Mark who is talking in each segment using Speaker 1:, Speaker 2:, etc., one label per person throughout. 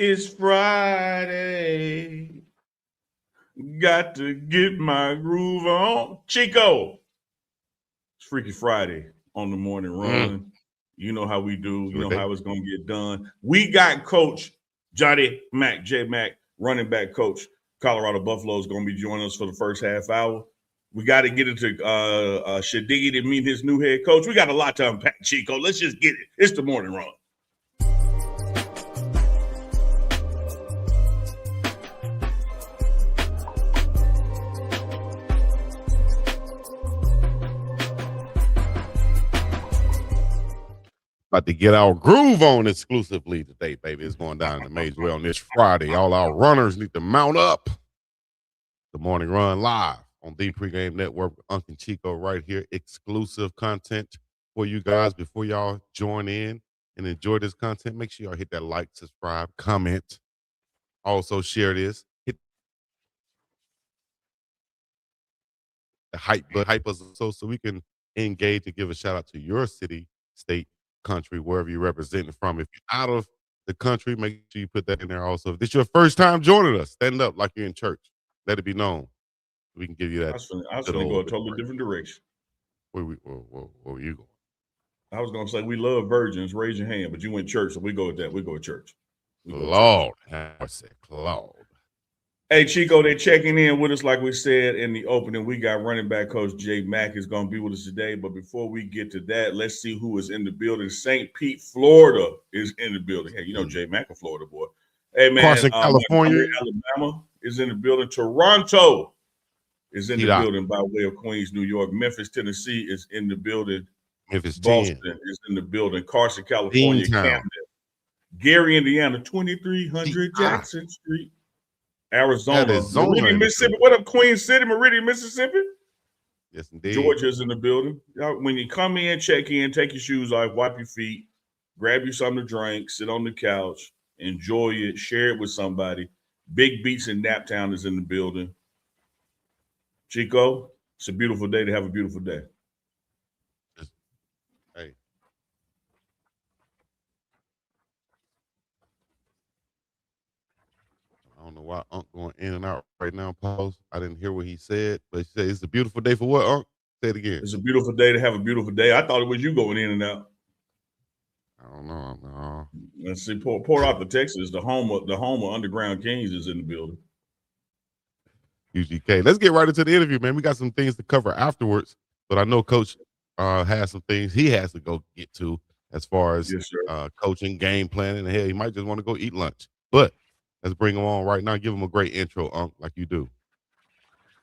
Speaker 1: It's Friday. Got to get my groove on. Chico. It's Freaky Friday on the morning run. You know how we do. You know how it's going to get done. We got Coach Johnnie Mack, Jay Mack, running back coach. Colorado Buffalo is going to be joining us for the first half hour. We got to get into Shadeur to meet his new head coach. We got a lot to unpack, Chico. Let's just get it. It's the morning run.
Speaker 2: About to get our groove on exclusively today, baby. It's going down in the major way on this Friday. All our runners need to mount up. The morning run live on the Pregame Network. Unc and Chico right here. Exclusive content for you guys. Before y'all join in and enjoy this content, make sure y'all hit that like, subscribe, comment. Also share this. Hit the hype us so we can engage and give a shout out to your city, state, country, wherever you're representing from. If you're out of the country, make sure you put that in there also. If this is your first time joining us, stand up like you're in church. Let it be known. We can give you that.
Speaker 1: I was going to go a totally different direction.
Speaker 2: Where were you going?
Speaker 1: I was going to say we love virgins. Raise your hand, but you went church, so we go with that. We go to church.
Speaker 2: Lord, I said Claude.
Speaker 1: Hey, Chico, they're checking in with us like we said in the opening. We got running back coach Jay Mack is going to be with us today. But before we get to that, let's see who is in the building. St. Pete, Florida is in the building. Hey, you know Jay Mack, a Florida boy. Hey, man,
Speaker 2: Carson, California.
Speaker 1: Alabama is in the building. Toronto is in the building by way of Queens, New York. Memphis, Tennessee is in the building. Boston is in the building. Carson, California. Camden. Gary, Indiana, 2300 Jackson Street. Arizona, Meridian, Mississippi. What up, Queen City, Meridian, Mississippi?
Speaker 2: Yes, indeed.
Speaker 1: Georgia's in the building. When you come in, check in, take your shoes off, wipe your feet, grab you something to drink, sit on the couch, enjoy it, share it with somebody. Big Beats in Naptown is in the building. Chico, it's a beautiful day to have a beautiful day.
Speaker 2: Hey. I don't know why Unc going in and out right now, pause. I didn't hear what he said, but he said it's a beautiful day for what, Unc? Say it again.
Speaker 1: It's a beautiful day to have a beautiful day. I thought it was you going in and out.
Speaker 2: I don't know. No.
Speaker 1: Let's see, Port Arthur, Texas, the home of Underground Kings is in the building.
Speaker 2: UGK. Let's get right into the interview, man. We got some things to cover afterwards, but I know Coach has some things he has to go get to as far as coaching, game planning, and hell, he might just want to go eat lunch. But let's bring him on right now. Give him a great intro, Unc, like you do.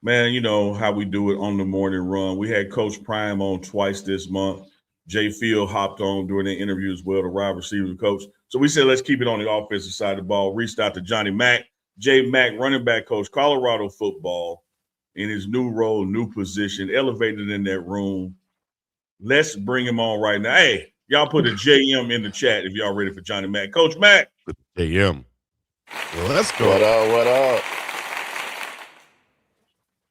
Speaker 1: Man, you know how we do it on the morning run. We had Coach Prime on twice this month. Jay Field hopped on during the interview as well, the wide receiver coach. So we said, let's keep it on the offensive side of the ball. Reached out to Johnnie Mack, Jay Mack, running back coach, Colorado football, in his new role, new position, elevated in that room. Let's bring him on right now. Hey, y'all put a JM in the chat if y'all ready for Johnnie Mack. Coach Mack.
Speaker 2: JM. Well, let's go.
Speaker 3: What up?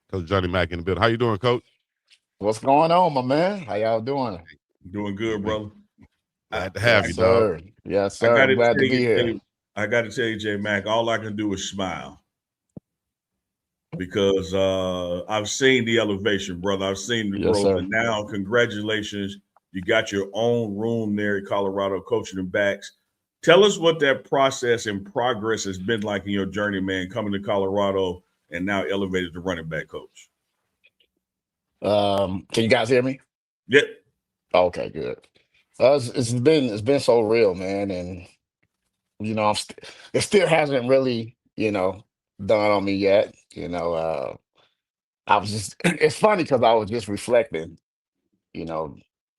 Speaker 2: Coach Johnnie Mack in the building. How you doing, Coach?
Speaker 3: What's going on, my man? How y'all doing?
Speaker 1: Doing good, brother.
Speaker 2: Glad to have you, dog.
Speaker 3: Yes, sir. I'm glad to be here.
Speaker 1: I got to tell you, Jay Mack, all I can do is smile because I've seen the elevation, brother. I've seen the growth. Sir. And now, congratulations. You got your own room there at Colorado coaching the backs. Tell us what that process and progress has been like in your journey, man, coming to Colorado and now elevated to running back coach.
Speaker 3: Can you guys hear me?
Speaker 1: Yep.
Speaker 3: Okay, good. It's been so real, man, and you know, it still hasn't really, dawned on me yet. I was just it's funny because I was just reflecting,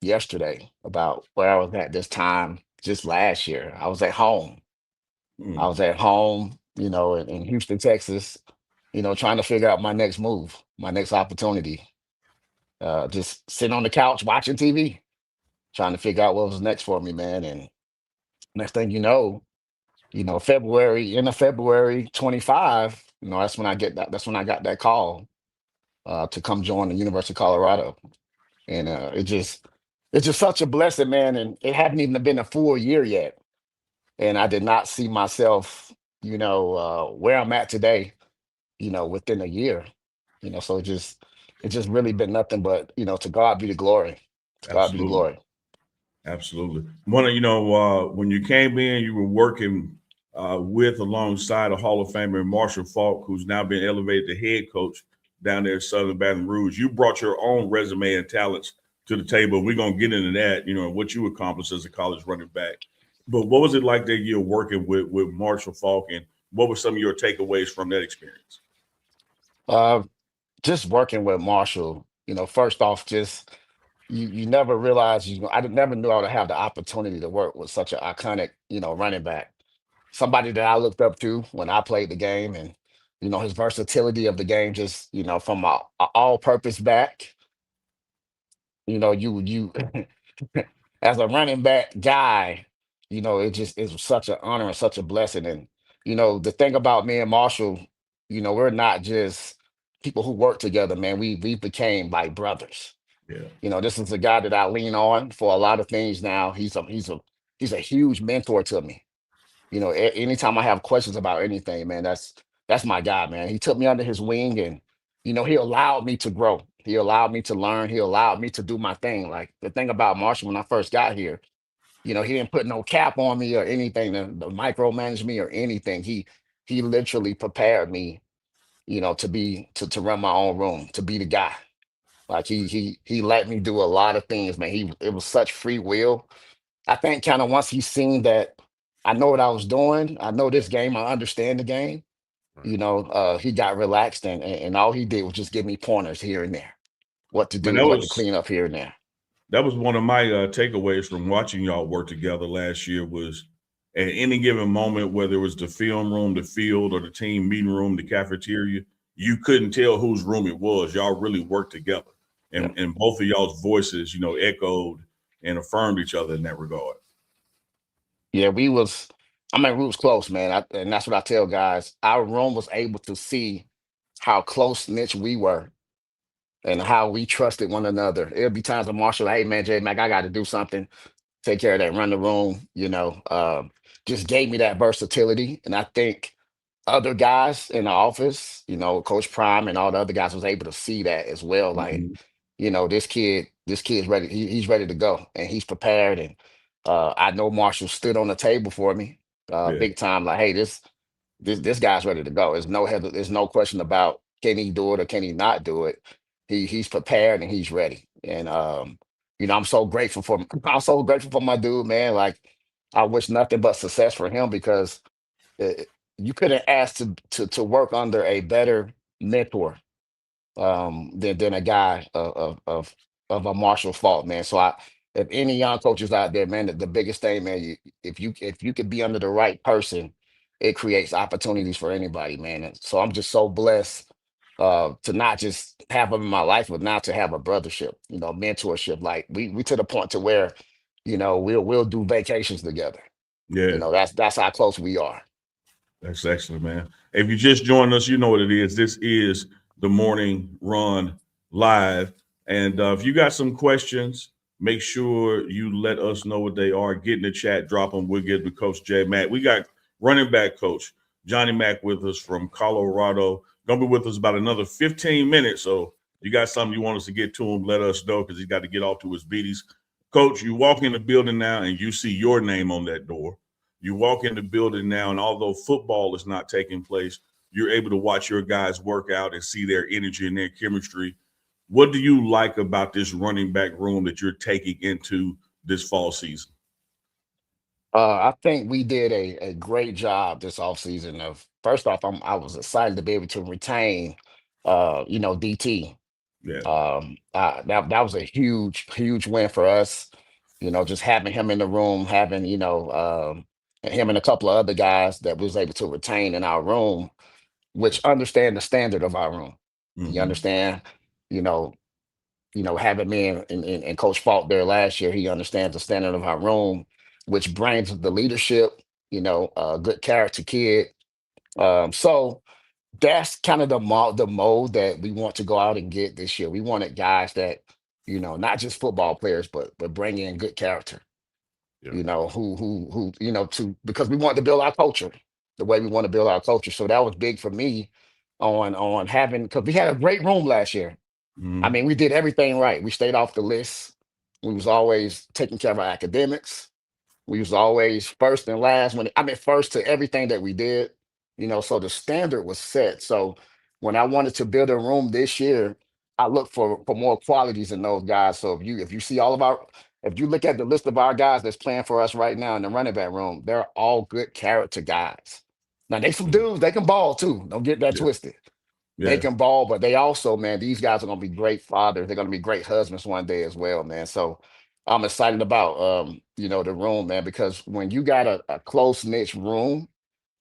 Speaker 3: yesterday about where I was at this time just last year. I was at home. I was at home, in Houston, Texas, trying to figure out my next move, my next opportunity. Just sitting on the couch watching TV, trying to figure out what was next for me, man. And next thing you know, February 25, that's when I got that call to come join the University of Colorado. And it's just such a blessing, man. And it hadn't even been a full year yet. and I did not see myself, where I'm at today, within a year. So it just really been nothing but, to God be the glory. To God be the
Speaker 1: Absolutely.
Speaker 3: glory.
Speaker 1: Absolutely. When you came in, you were working with alongside a Hall of Famer, Marshall Falk, who's now been elevated to head coach down there at Southern Baton Rouge. You brought your own resume and talents to the table. We're going to get into that, what you accomplished as a college running back. But what was it like that year working with Marshall Falk, and what were some of your takeaways from that experience?
Speaker 3: Uh, just working with Marshall, first off, just you never realize never knew I would have the opportunity to work with such an iconic, running back. Somebody that I looked up to when I played the game, and his versatility of the game, just from a all-purpose back. You as a running back guy, it just is such an honor and such a blessing. And the thing about me and Marshall, we're not just people who work together, man. We became like brothers.
Speaker 1: Yeah.
Speaker 3: This is a guy that I lean on for a lot of things now. He's a huge mentor to me. Anytime I have questions about anything, man, that's my guy, man. He took me under his wing, and he allowed me to grow. He allowed me to learn. He allowed me to do my thing. Like the thing about Marshall when I first got here, he didn't put no cap on me or anything to micromanage me or anything. He literally prepared me, to run my own room, to be the guy. Like he let me do a lot of things, man. It was such free will. I think kind of once he seen that I know what I was doing, I know this game, I understand the game,
Speaker 2: Right.
Speaker 3: he got relaxed, and all he did was just give me pointers here and there, what to
Speaker 1: Man,
Speaker 3: do, what to clean up here and there.
Speaker 1: that was one of my takeaways from watching y'all work together last year was at any given moment, whether it was the film room, the field, or the team meeting room, the cafeteria, you couldn't tell whose room it was. Y'all really worked together.
Speaker 3: Yeah.
Speaker 1: And both of y'all's voices, echoed and affirmed each other in that regard.
Speaker 3: Yeah, we was close, man. And that's what I tell guys. Our room was able to see how close knit we were and how we trusted one another. There'll be times when Marshall, hey man, Jay Mack, I got to do something, take care of that, run the room, just gave me that versatility. And I think other guys in the office, Coach Prime and all the other guys was able to see that as well. Like,
Speaker 1: Mhm.
Speaker 3: this kid's ready. He's ready to go and he's prepared. And I know Marshall stood on the table for me,
Speaker 1: Yeah.
Speaker 3: big time. Like, hey, this guy's ready to go. There's no question about can he do it or can he not do it. He's prepared and he's ready. And I'm so grateful for my dude, man. Like I wish nothing but success for him because uh, you couldn't ask to work under a better mentor than a guy of a Marshall Fault, man. So if any young coaches out there, man, the biggest thing, man, if you could be under the right person, it creates opportunities for anybody, man. And so I'm just so blessed to not just have him in my life, but now to have a brothership, mentorship. Like we to the point to where, we'll do vacations together.
Speaker 1: Yeah.
Speaker 3: That's how close we are.
Speaker 1: That's excellent, man. If you just joined us, you know what it is. This is the Morning Run Live. And if you got some questions, make sure you let us know what they are. Get in the chat, drop them. We'll get to Coach Jay Mack. We got running back coach Johnnie Mack with us from Colorado. Gonna be with us about another 15 minutes. So if you got something you want us to get to him, let us know because he's got to get off to his beaties. Coach, you walk in the building now and you see your name on that door. You walk in the building now, and although football is not taking place, you're able to watch your guys work out and see their energy and their chemistry. What do you like about this running back room that you're taking into this fall season?
Speaker 3: I think we did a great job this offseason of first off, I was excited to be able to retain DT.
Speaker 1: Yeah,
Speaker 3: That was a huge, huge win for us. Just having him in the room, having, him and a couple of other guys that was able to retain in our room, which understand the standard of our room. You
Speaker 1: mm-hmm.
Speaker 3: understand, you know, having me and Coach Falk there last year, he understands the standard of our room, which brings the leadership, good character kid. So that's kind of the mode that we want to go out and get this year. We wanted guys that, not just football players, but bring in good character.
Speaker 2: Yeah.
Speaker 3: who because we want to build our culture the way we want to build our culture. So that was big for me on having, because we had a great room last year. I
Speaker 1: Mhm.
Speaker 3: mean, we did everything right. We stayed off the list. We was always taking care of our academics. We was always first and last first to everything that we did, so the standard was set. So when I wanted to build a room this year, I looked for more qualities in those guys. So if you see if you look at the list of our guys that's playing for us right now in the running back room, they're all good character guys. Now they some
Speaker 2: Mm.
Speaker 3: dudes, they can ball too. Don't get that
Speaker 1: Yeah.
Speaker 3: twisted. They
Speaker 1: Yeah.
Speaker 3: can ball, but they also, man, these guys are gonna be great fathers. They're gonna be great husbands one day as well, man. So I'm excited about the room, man, because when you got a close knit room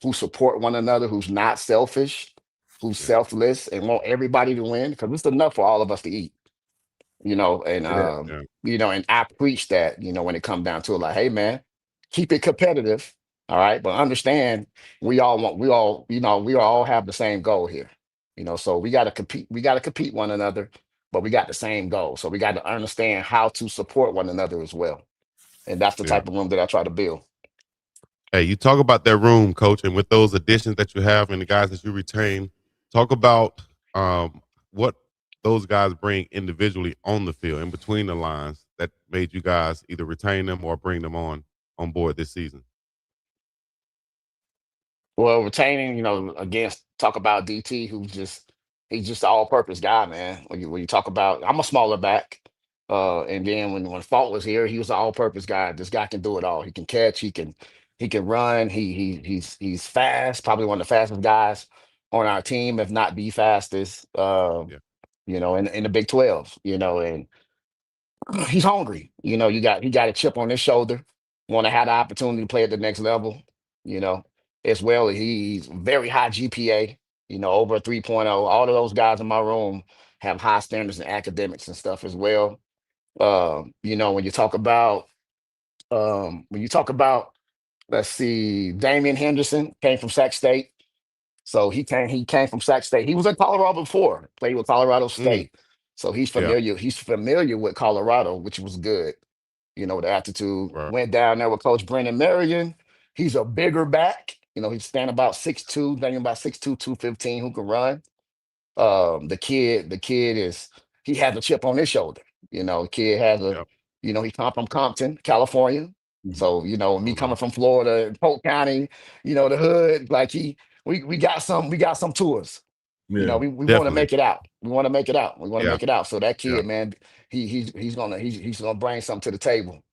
Speaker 3: who support one another, who's not selfish, who's
Speaker 2: Yeah.
Speaker 3: selfless and want everybody to win, because it's enough for all of us to eat, and
Speaker 1: Yeah.
Speaker 2: Yeah.
Speaker 3: and I preach that, when it comes down to it, like, hey man, keep it competitive, all right, but understand we all have the same goal here, so we got to compete one another, but we got the same goal, so we got to understand how to support one another as well, and that's the
Speaker 2: Yeah.
Speaker 3: type of room that I try to build.
Speaker 2: Hey, you talk about that room, coach, and with those additions that you have and the guys that you retain, talk about what those guys bring individually on the field, in between the lines, that made you guys either retain them or bring them on board this season.
Speaker 3: Well, retaining, again, talk about DT, he's just an all-purpose guy, man. When you talk about, I'm a smaller back, and then when Fault was here, he was an all-purpose guy. This guy can do it all. He can catch, he can run. He's fast, probably one of the fastest guys on our team, if not the fastest.
Speaker 2: Yeah.
Speaker 3: In the Big 12, and he's hungry. He got a chip on his shoulder, want to have the opportunity to play at the next level, you know, as well. He's very high GPA, over a 3.0. All of those guys in my room have high standards in academics and stuff as well. When you talk about let's see, Damian Henderson came from Sac State. So he came from Sac State. He was at Colorado before, played with Colorado
Speaker 2: Mm.
Speaker 3: State. So he's
Speaker 2: Yeah.
Speaker 3: familiar with Colorado, which was good. The attitude.
Speaker 2: Right.
Speaker 3: Went down there with Coach Brendan Marion. He's a bigger back. He's standing about 6'2", standing about 6'2", 215, who can run. The kid he has a chip on his shoulder. The kid has
Speaker 2: Yep.
Speaker 3: he come from Compton, California.
Speaker 1: Mhm.
Speaker 3: So, me
Speaker 2: Uh-huh.
Speaker 3: coming from Florida, Polk County, the hood, like we got some tours.
Speaker 1: Yeah.
Speaker 3: We want to
Speaker 2: Definitely.
Speaker 3: make it out. We want to make it out. We want to
Speaker 2: Yeah.
Speaker 3: make it out. So that
Speaker 2: Yeah.
Speaker 3: kid, man, he's gonna bring something to the table.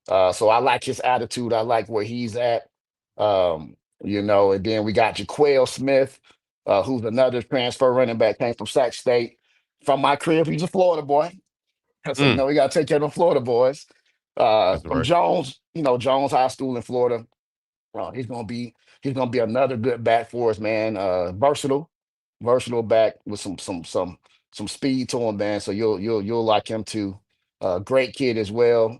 Speaker 3: So I like his attitude. I like where he's at. And then we got Jaquel Smith, who's another transfer running back, came from Sac State. From my crib, he's a Florida boy. So
Speaker 2: Mm.
Speaker 3: we gotta take care of the Florida boys.
Speaker 2: That's
Speaker 3: From
Speaker 2: right.
Speaker 3: Jones, Jones High School in Florida. He's gonna be another good back for us, man. Versatile back with some speed to him, man. So you'll like him too. Great kid as well.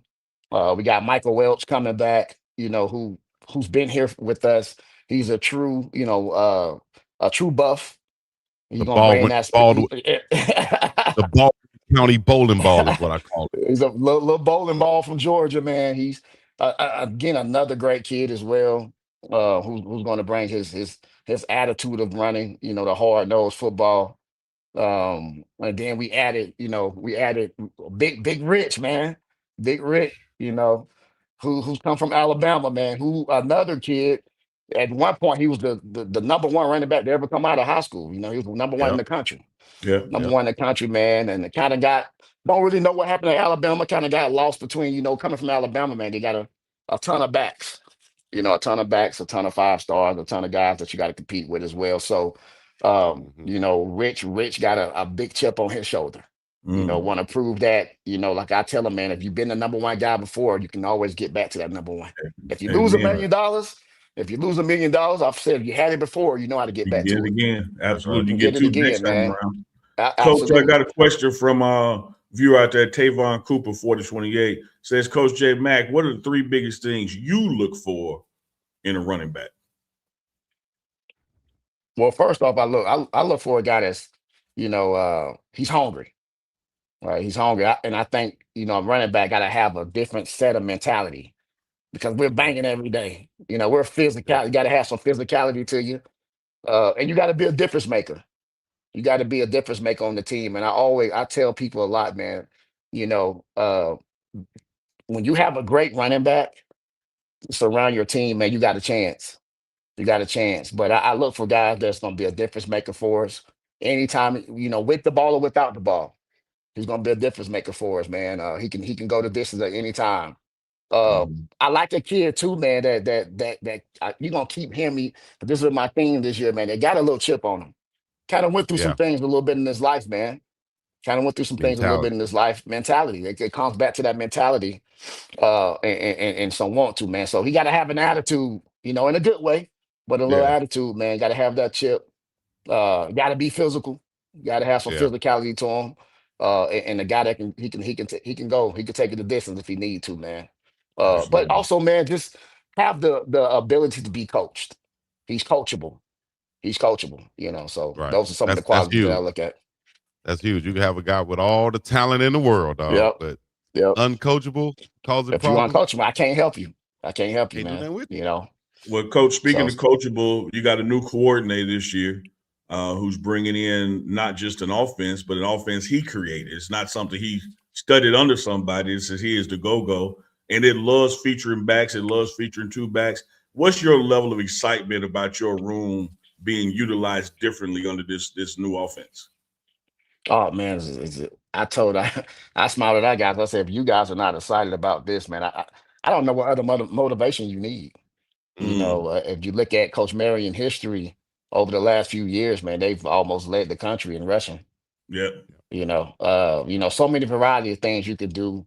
Speaker 3: We got Michael Welch coming back. Who's been here with us. He's a true buff. He's
Speaker 2: The
Speaker 3: gonna bring
Speaker 2: Baldwin,
Speaker 3: that.
Speaker 2: Baldwin, the Baldwin County bowling ball is what I call it.
Speaker 3: He's a little bowling ball from Georgia, man. He's again another great kid as well. Who's going to bring his attitude of running, the hard nosed football. And then we added Big Rich, man. Big Rich, who's come from Alabama, man. Who another kid. At one point, he was the number one running back to ever come out of high school. He was the number one in
Speaker 1: Yeah.
Speaker 3: the country,
Speaker 1: Yeah.
Speaker 3: number
Speaker 1: Yeah.
Speaker 3: one in the country, man. And it kind of don't really know what happened to Alabama. Kind of got lost between, coming from Alabama, man. They got a ton of backs, a ton of backs, a ton of 5 stars, a ton of guys that you got to compete with as well. So,
Speaker 2: Hmm.
Speaker 3: Rich got a big chip on his shoulder.
Speaker 1: Mm.
Speaker 3: Want to prove that, like I tell him, man, if you've been the number one guy before, you can always get back to that number one. If you lose a
Speaker 1: Amen.
Speaker 3: million dollars, if you lose $1 million, I've said if you had it before, you know how to get
Speaker 1: You can
Speaker 3: back
Speaker 1: get it
Speaker 3: to it.
Speaker 1: again.
Speaker 2: That's right.
Speaker 3: You
Speaker 1: Absolutely.
Speaker 3: can
Speaker 1: You
Speaker 3: get
Speaker 1: get
Speaker 3: it
Speaker 1: two next
Speaker 3: again,
Speaker 1: time
Speaker 3: man.
Speaker 1: around. Coach, I got
Speaker 3: Absolutely.
Speaker 1: a question from viewer out there, Tavon Cooper, 4028. Says, Coach Jay Mack, what are the 3 biggest things you look for in a running back?
Speaker 3: Well, first off, I look for a guy that's, he's hungry, right? He's hungry. And I think, a running back got to have a different set of mentality because we're banging every day. We're physical. You got to have some physicality to you, and you got to be a difference maker. You got to be a difference maker on the team. And I tell people a lot, man. You know, uh, when you have a great running back surround your team, man, you got a chance. You got a chance. But I look for guys that's going to be a difference maker for us anytime. With the ball or without the ball, he's going to be a difference maker for us, man. He can go the distance at any time. Uh,
Speaker 1: Mm-hmm.
Speaker 3: I like a kid too, man. That you're gonna keep hearing me. But this is my theme this year, man. They got a little chip on him. Kind of went through some
Speaker 2: Yeah.
Speaker 3: things a little bit in his life, man. Kind of went through some things a little bit
Speaker 2: Mentality.
Speaker 3: in his life. Mentality. It comes back to that mentality, and some want to, man. So he got to have an attitude, in a good way, but a little
Speaker 2: Yeah.
Speaker 3: attitude, man. Got to have that chip. Got to be physical. Got to have some
Speaker 2: Yeah.
Speaker 3: physicality to him. And the guy that he can go. He can take it the distance if he need to, man. But
Speaker 1: Absolutely.
Speaker 3: also, man, just have the ability to be coached. He's coachable. He's coachable. So
Speaker 2: Right.
Speaker 3: those are some of the
Speaker 2: That's
Speaker 3: qualities that I
Speaker 2: huge.
Speaker 3: look at.
Speaker 2: That's huge. You can have a guy with all the talent in the world, dog,
Speaker 3: Yep.
Speaker 2: but
Speaker 3: Yep.
Speaker 2: uncoachable, causing
Speaker 3: If you want
Speaker 2: problems.
Speaker 3: to coach him, I can't help you. I can't help you,
Speaker 2: Can't do
Speaker 3: man.
Speaker 2: nothing with you.
Speaker 1: Well, Coach, speaking
Speaker 3: So
Speaker 1: of coachable, you got a new coordinator this year who's bringing in not just an offense, but an offense he created. It's not something he studied under somebody. It says he is the go-go. And it loves featuring backs. It loves featuring two backs. What's your level of excitement about your room being utilized differently under this new offense?
Speaker 3: Oh man, I told I smiled at that guys. I said, if you guys are not excited about this, man, I don't know what other motivation you need.
Speaker 1: Mm,
Speaker 3: If you look at Coach Marion history over the last few years, man, they've almost led the country in rushing.
Speaker 1: yep.
Speaker 3: So many variety of things you could do.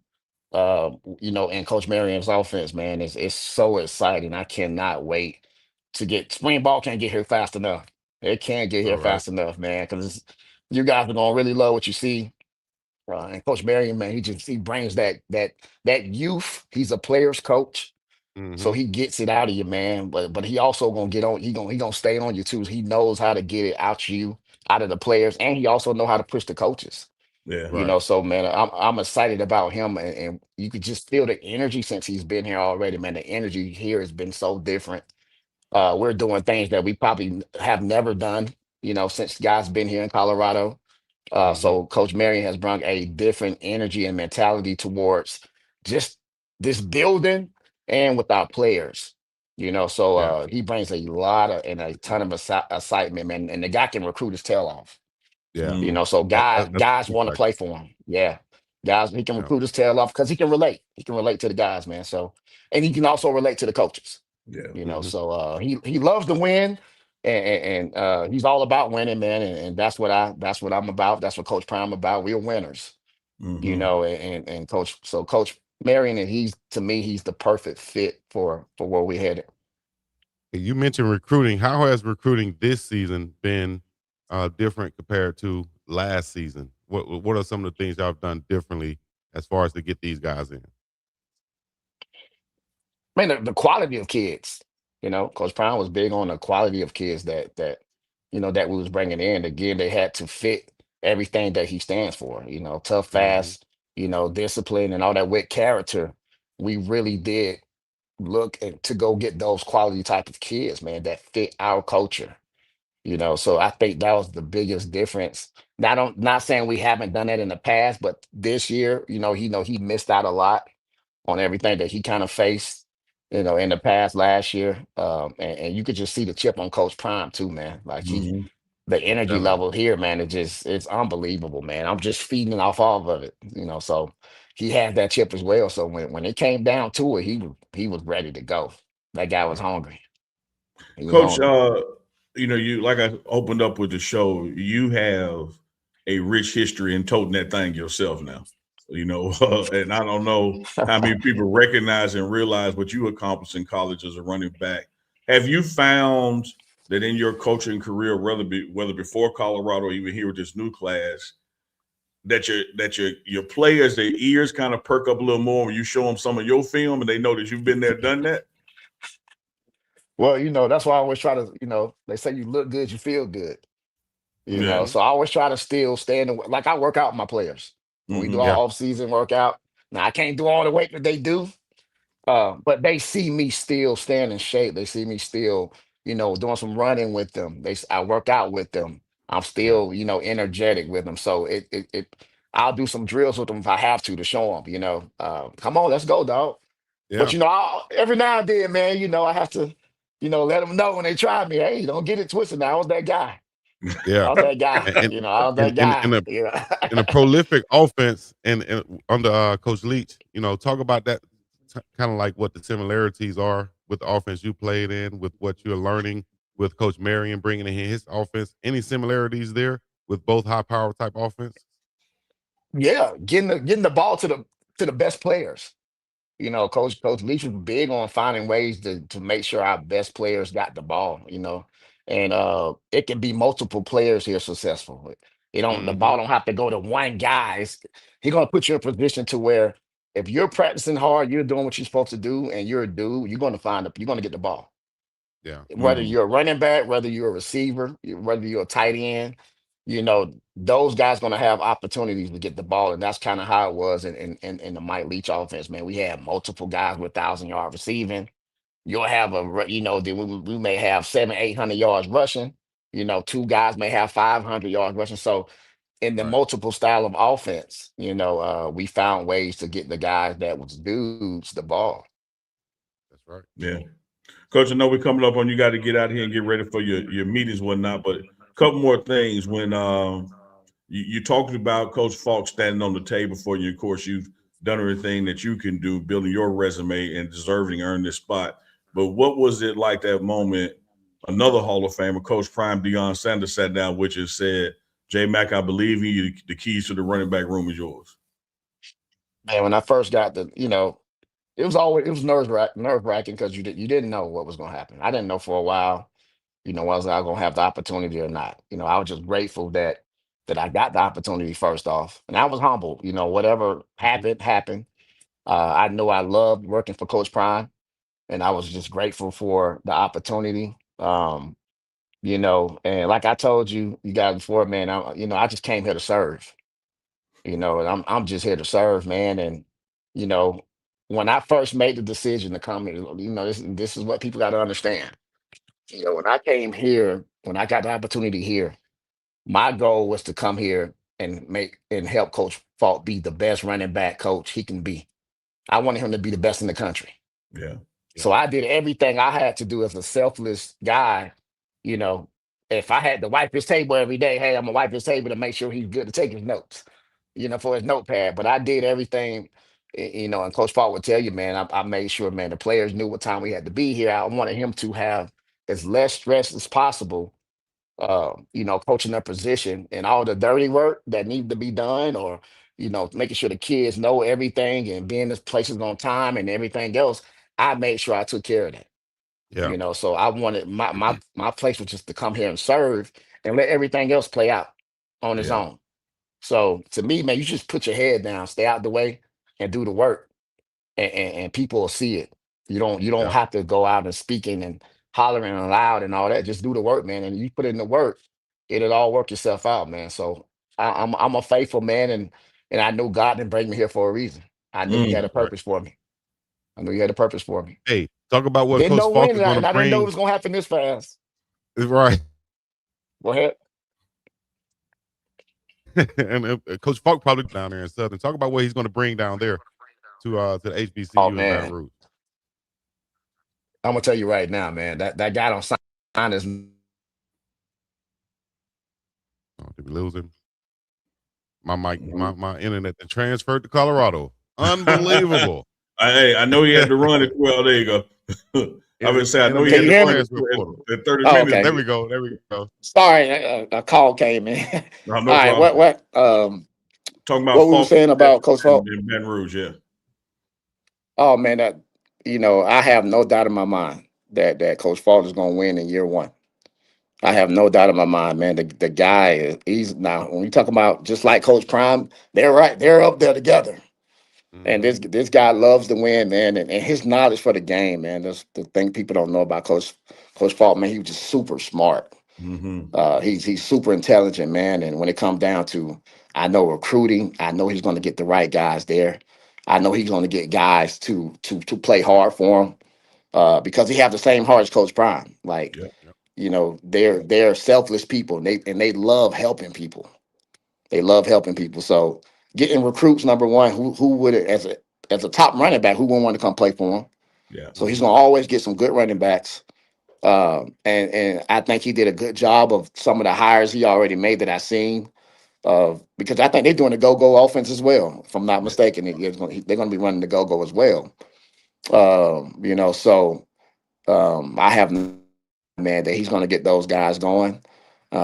Speaker 3: In Coach Marion's offense, man, it's so exciting. I cannot wait to get spring ball can't get here fast enough. It can't get
Speaker 2: All
Speaker 3: here
Speaker 2: right.
Speaker 3: fast enough, man, because you guys are gonna really love what you see. And Coach Marion, man, he brings that youth. He's a player's coach. So
Speaker 2: Mm-hmm.
Speaker 3: he gets it out of you, man. But he also gonna get on. He gonna stay on you too. He knows how to get it out you, out of the players, and he also know how to push the coaches.
Speaker 1: Yeah.
Speaker 2: Right.
Speaker 3: So man, I'm excited about him, and you could just feel the energy since he's been here already, man. The energy here has been so different. We're doing things that we probably have never done, since guys been here in Colorado.
Speaker 2: Mm-hmm.
Speaker 3: So Coach Marion has brought a different energy and mentality towards just this building and with our players. So
Speaker 2: Yeah.
Speaker 3: he brings a lot of and a ton of excitement, man. And the guy can recruit his tail off.
Speaker 2: Yeah.
Speaker 1: Mm,
Speaker 3: So guys
Speaker 2: That's
Speaker 3: guys
Speaker 2: a key
Speaker 3: want to
Speaker 2: factor.
Speaker 3: play for him. Yeah, guys, he can
Speaker 2: Yeah.
Speaker 3: recruit his tail off because he can relate. He can relate to the guys, man. So and he can also relate to the coaches.
Speaker 1: yeah.
Speaker 2: Mm-hmm.
Speaker 3: So he loves to win, and he's all about winning, man. And that's what I'm about. That's what Coach Prime about. We're winners,
Speaker 1: Mm-hmm.
Speaker 3: and Coach Marion, and he's to me he's the perfect fit for where we headed.
Speaker 2: You mentioned recruiting. How has recruiting this season been different compared to last season? What are some of the things y'all have done differently as far as to get these guys in?
Speaker 3: Man, the quality of kids. Coach Prime was big on the quality of kids that we was bringing in. Again, they had to fit everything that he stands for. Tough,
Speaker 2: Mm-hmm.
Speaker 3: fast, discipline, and all that with character. We really did to go get those quality type of kids, man, that fit our culture. So I think that was the biggest difference. Not saying we haven't done that in the past, but this year, he missed out a lot on everything that he kind of faced, in the past last year. And you could just see the chip on Coach Prime too, man. Like
Speaker 1: Mm-hmm.
Speaker 3: the energy
Speaker 2: Definitely.
Speaker 3: level here, man, it's unbelievable, man. I'm just feeding off all of it, So he had that chip as well. So when it came down to it, he was ready to go. That guy was
Speaker 2: Right.
Speaker 3: hungry. He was
Speaker 1: Coach,
Speaker 3: hungry.
Speaker 1: you like I opened up with the show, you have a rich history in toting that thing yourself now. And I don't know how many people recognize and realize what you accomplished in college as a running back. Have you found that in your coaching career, whether before Colorado or even here with this new class, that your players, their ears kind of perk up a little more when you show them some of your film and they know that you've been there, done that?
Speaker 3: Well, that's why I always try to, they say you look good, you feel good.
Speaker 1: Yeah.
Speaker 2: Mm-hmm.
Speaker 3: So I always try to still stay in like I work out with my players. When we do
Speaker 1: Mm-hmm.
Speaker 2: Yeah.
Speaker 3: our off season workout. Now I can't do all the weight that they do. But they see me still staying in shape. They see me still, doing some running with them. I work out with them. I'm
Speaker 2: Yeah.
Speaker 3: still, energetic with them. So I'll do some drills with them if I have to show them, come on, let's go, dog. But
Speaker 2: Yeah.
Speaker 3: every now and then, man, I have to, let them know when they try me. Hey, don't get it twisted. Now I was that guy. I
Speaker 2: Yeah.
Speaker 3: was that guy.
Speaker 2: And
Speaker 3: I was
Speaker 2: in
Speaker 3: that
Speaker 2: in
Speaker 3: guy.
Speaker 2: in a in a prolific offense and under Coach Leach, talk about that kind of like what the similarities are with the offense you played in, with what you're learning with Coach Marion bringing in his offense. Any similarities there with both high power type offense?
Speaker 3: Yeah, getting the ball to the best players. Coach Leach was big on finding ways to make sure our best players got the ball, and it can be multiple players here successful. The
Speaker 2: Mm-hmm.
Speaker 3: ball don't have to go to one guy. He's gonna put you in a position to where if you're practicing hard, you're doing what you're supposed to do, and you're a dude, you're gonna get the ball.
Speaker 2: Yeah.
Speaker 3: Whether you're a running back, whether you're a receiver, whether you're a tight end, those guys going to have opportunities to get the ball. And that's kind of how it was in the Mike Leach offense, man. We had multiple guys with 1,000 yard receiving. You'll have we may have 700-800 yards rushing. Two guys may have 500 yards rushing. So in the
Speaker 2: Right.
Speaker 3: multiple style of offense, we found ways to get the guys that was dudes the ball.
Speaker 2: That's right.
Speaker 1: Yeah. Coach, I know we're coming up on you got to get out here and get ready for your meetings and whatnot, but a couple more things. When you talked about Coach Falk standing on the table for you, of course, you've done everything that you can do, building your resume and deserving to earn this spot. But what was it like that moment? Another Hall of Famer, Coach Prime Deion Sanders, sat down with you and said, Jay Mack, I believe in you. The keys to the running back room is yours.
Speaker 3: Man, when I first got it was nerve wracking because you didn't know what was going to happen. I didn't know for a while, was I going to have the opportunity or not. I was just grateful that I got the opportunity first off, and I was humble. Whatever
Speaker 2: Mhm.
Speaker 3: happened. I know I loved working for Coach Prime, and I was just grateful for the opportunity. And like I told you guys before, man, I just came here to serve. And I'm just here to serve, man. And you know, when I first made the decision to come here, this is what people got to understand. When I came here, when I got the opportunity here, my goal was to come here and make and help Coach Falk be the best running back coach he can be. I wanted him to be the best in the country.
Speaker 1: Yeah.
Speaker 2: Yeah.
Speaker 3: So I did everything I had to do as a selfless guy. You know, if I had to wipe his table every day, hey, I'm gonna wipe his table to make sure he's good to take his notes, for his notepad. But I did everything, and Coach Paul would tell you, man, I made sure, man, the players knew what time we had to be here. I wanted him to have as less stress as possible, coaching their position and all the dirty work that needed to be done, or, making sure the kids know everything and being in places on time and everything else. I made sure I took care of that.
Speaker 2: Yeah.
Speaker 3: So I wanted my place was just to come here and serve and let everything else play out on its
Speaker 1: Yeah.
Speaker 3: own. So to me, man, you just put your head down, stay out the way, and do the work, and people will see it. You don't
Speaker 2: Yeah.
Speaker 3: have to go out and speaking and hollering and loud and all that. Just do the work, man, and you put in the work, it'll all work itself out, man. So I'm a faithful man, and I know God didn't bring me here for a reason. I knew He had a
Speaker 1: Mm.
Speaker 2: Right.
Speaker 3: purpose for me. I knew He had a purpose for me.
Speaker 2: Hey, talk about what
Speaker 3: Didn't
Speaker 2: Coach
Speaker 3: know
Speaker 2: Falk
Speaker 3: when,
Speaker 2: is
Speaker 3: and I,
Speaker 2: going to
Speaker 3: and I didn't know it
Speaker 2: bring.
Speaker 3: was gonna happen this fast.
Speaker 2: Right.
Speaker 3: Go ahead.
Speaker 2: And Coach Falk probably down there in Southern. Talk about what he's going to bring down there to the
Speaker 3: Oh
Speaker 2: HBCU in Baton
Speaker 3: man,
Speaker 2: Rouge.
Speaker 3: I'm gonna tell you right now, man. That guy don't sign his.
Speaker 2: Oh, did we lose him? My mic,
Speaker 1: Mm.
Speaker 2: my internet that transferred to Colorado. Unbelievable.
Speaker 1: Hey, I know he had to run it. Well, there you go. I would say I know he
Speaker 3: Can
Speaker 1: had
Speaker 3: you
Speaker 1: to
Speaker 3: hear
Speaker 2: Intermittent
Speaker 1: run
Speaker 3: me?
Speaker 1: it
Speaker 2: transfer portal.
Speaker 1: at 30
Speaker 3: Oh,
Speaker 1: minutes.
Speaker 2: There
Speaker 3: okay.
Speaker 2: we go. There we go.
Speaker 3: Sorry, a call came in.
Speaker 1: No,
Speaker 3: All
Speaker 1: no
Speaker 3: right,
Speaker 1: problem. Talking about
Speaker 3: what we were
Speaker 1: Falk
Speaker 3: saying about Coach Falk?
Speaker 1: in Baton Rouge, yeah.
Speaker 3: Oh man, I have no doubt in my mind that Coach Falk is gonna win in year one. I have no doubt in my mind, man. The guy he's now when we talk about just like Coach Prime, they're right, they're up there together. And
Speaker 2: Hmm.
Speaker 3: this guy loves to win, man, and his knowledge for the game, man. That's the thing people don't know about Coach Falk, man. He was just super smart.
Speaker 1: Mm-hmm.
Speaker 3: He's super intelligent, man. And when it comes down to, I know recruiting, I know he's going to get the right guys there. I know he's going to get guys to play hard for him because he have the same heart as Coach Prime. Like,
Speaker 1: Yep.
Speaker 3: they're selfless people, and they love helping people. They love helping people. So getting recruits, number one, who would, as a top running back, who wouldn't want to come play for him?
Speaker 1: Yeah.
Speaker 3: So he's going to always get some good running backs. And I think he did a good job of some of the hires he already made that I seen. Because I think they're doing the go-go offense as well. If I'm not mistaken, they're going to be running the go-go as well. So I have man that he's going to get those guys going.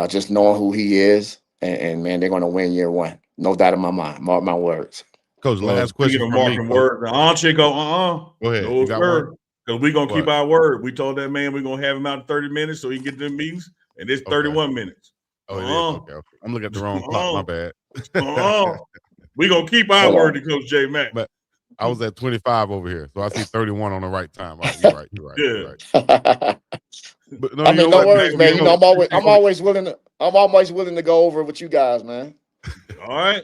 Speaker 3: Just knowing who he is, and man, they're going to win year one. No doubt in my mind. Mark my words.
Speaker 2: Coach,
Speaker 1: Well,
Speaker 2: last
Speaker 1: speaking
Speaker 2: question
Speaker 1: of
Speaker 2: from me,
Speaker 1: marking
Speaker 2: Coach.
Speaker 1: word, Chico,
Speaker 2: Go ahead.
Speaker 1: no
Speaker 2: You got
Speaker 1: sir,
Speaker 2: one?
Speaker 1: because we're gonna keep
Speaker 2: What?
Speaker 1: our word. We told that man we're gonna have him out in 30 minutes so he can get to the meetings, and it's 31 minutes.
Speaker 2: Oh, it is. Okay. I'm looking at the wrong clock. My bad.
Speaker 1: We're gonna keep our
Speaker 3: Hold
Speaker 1: word
Speaker 3: on.
Speaker 1: to Coach Jay Mack.
Speaker 2: But I was at 25 over here, so I see 31 on the right time. All right, you're right. You're right.
Speaker 1: Yeah.
Speaker 2: You're right. But no,
Speaker 3: I
Speaker 2: you
Speaker 3: mean,
Speaker 2: know
Speaker 3: no
Speaker 2: what,
Speaker 3: worries, man. I'm always willing to go over with you guys, man.
Speaker 1: All right.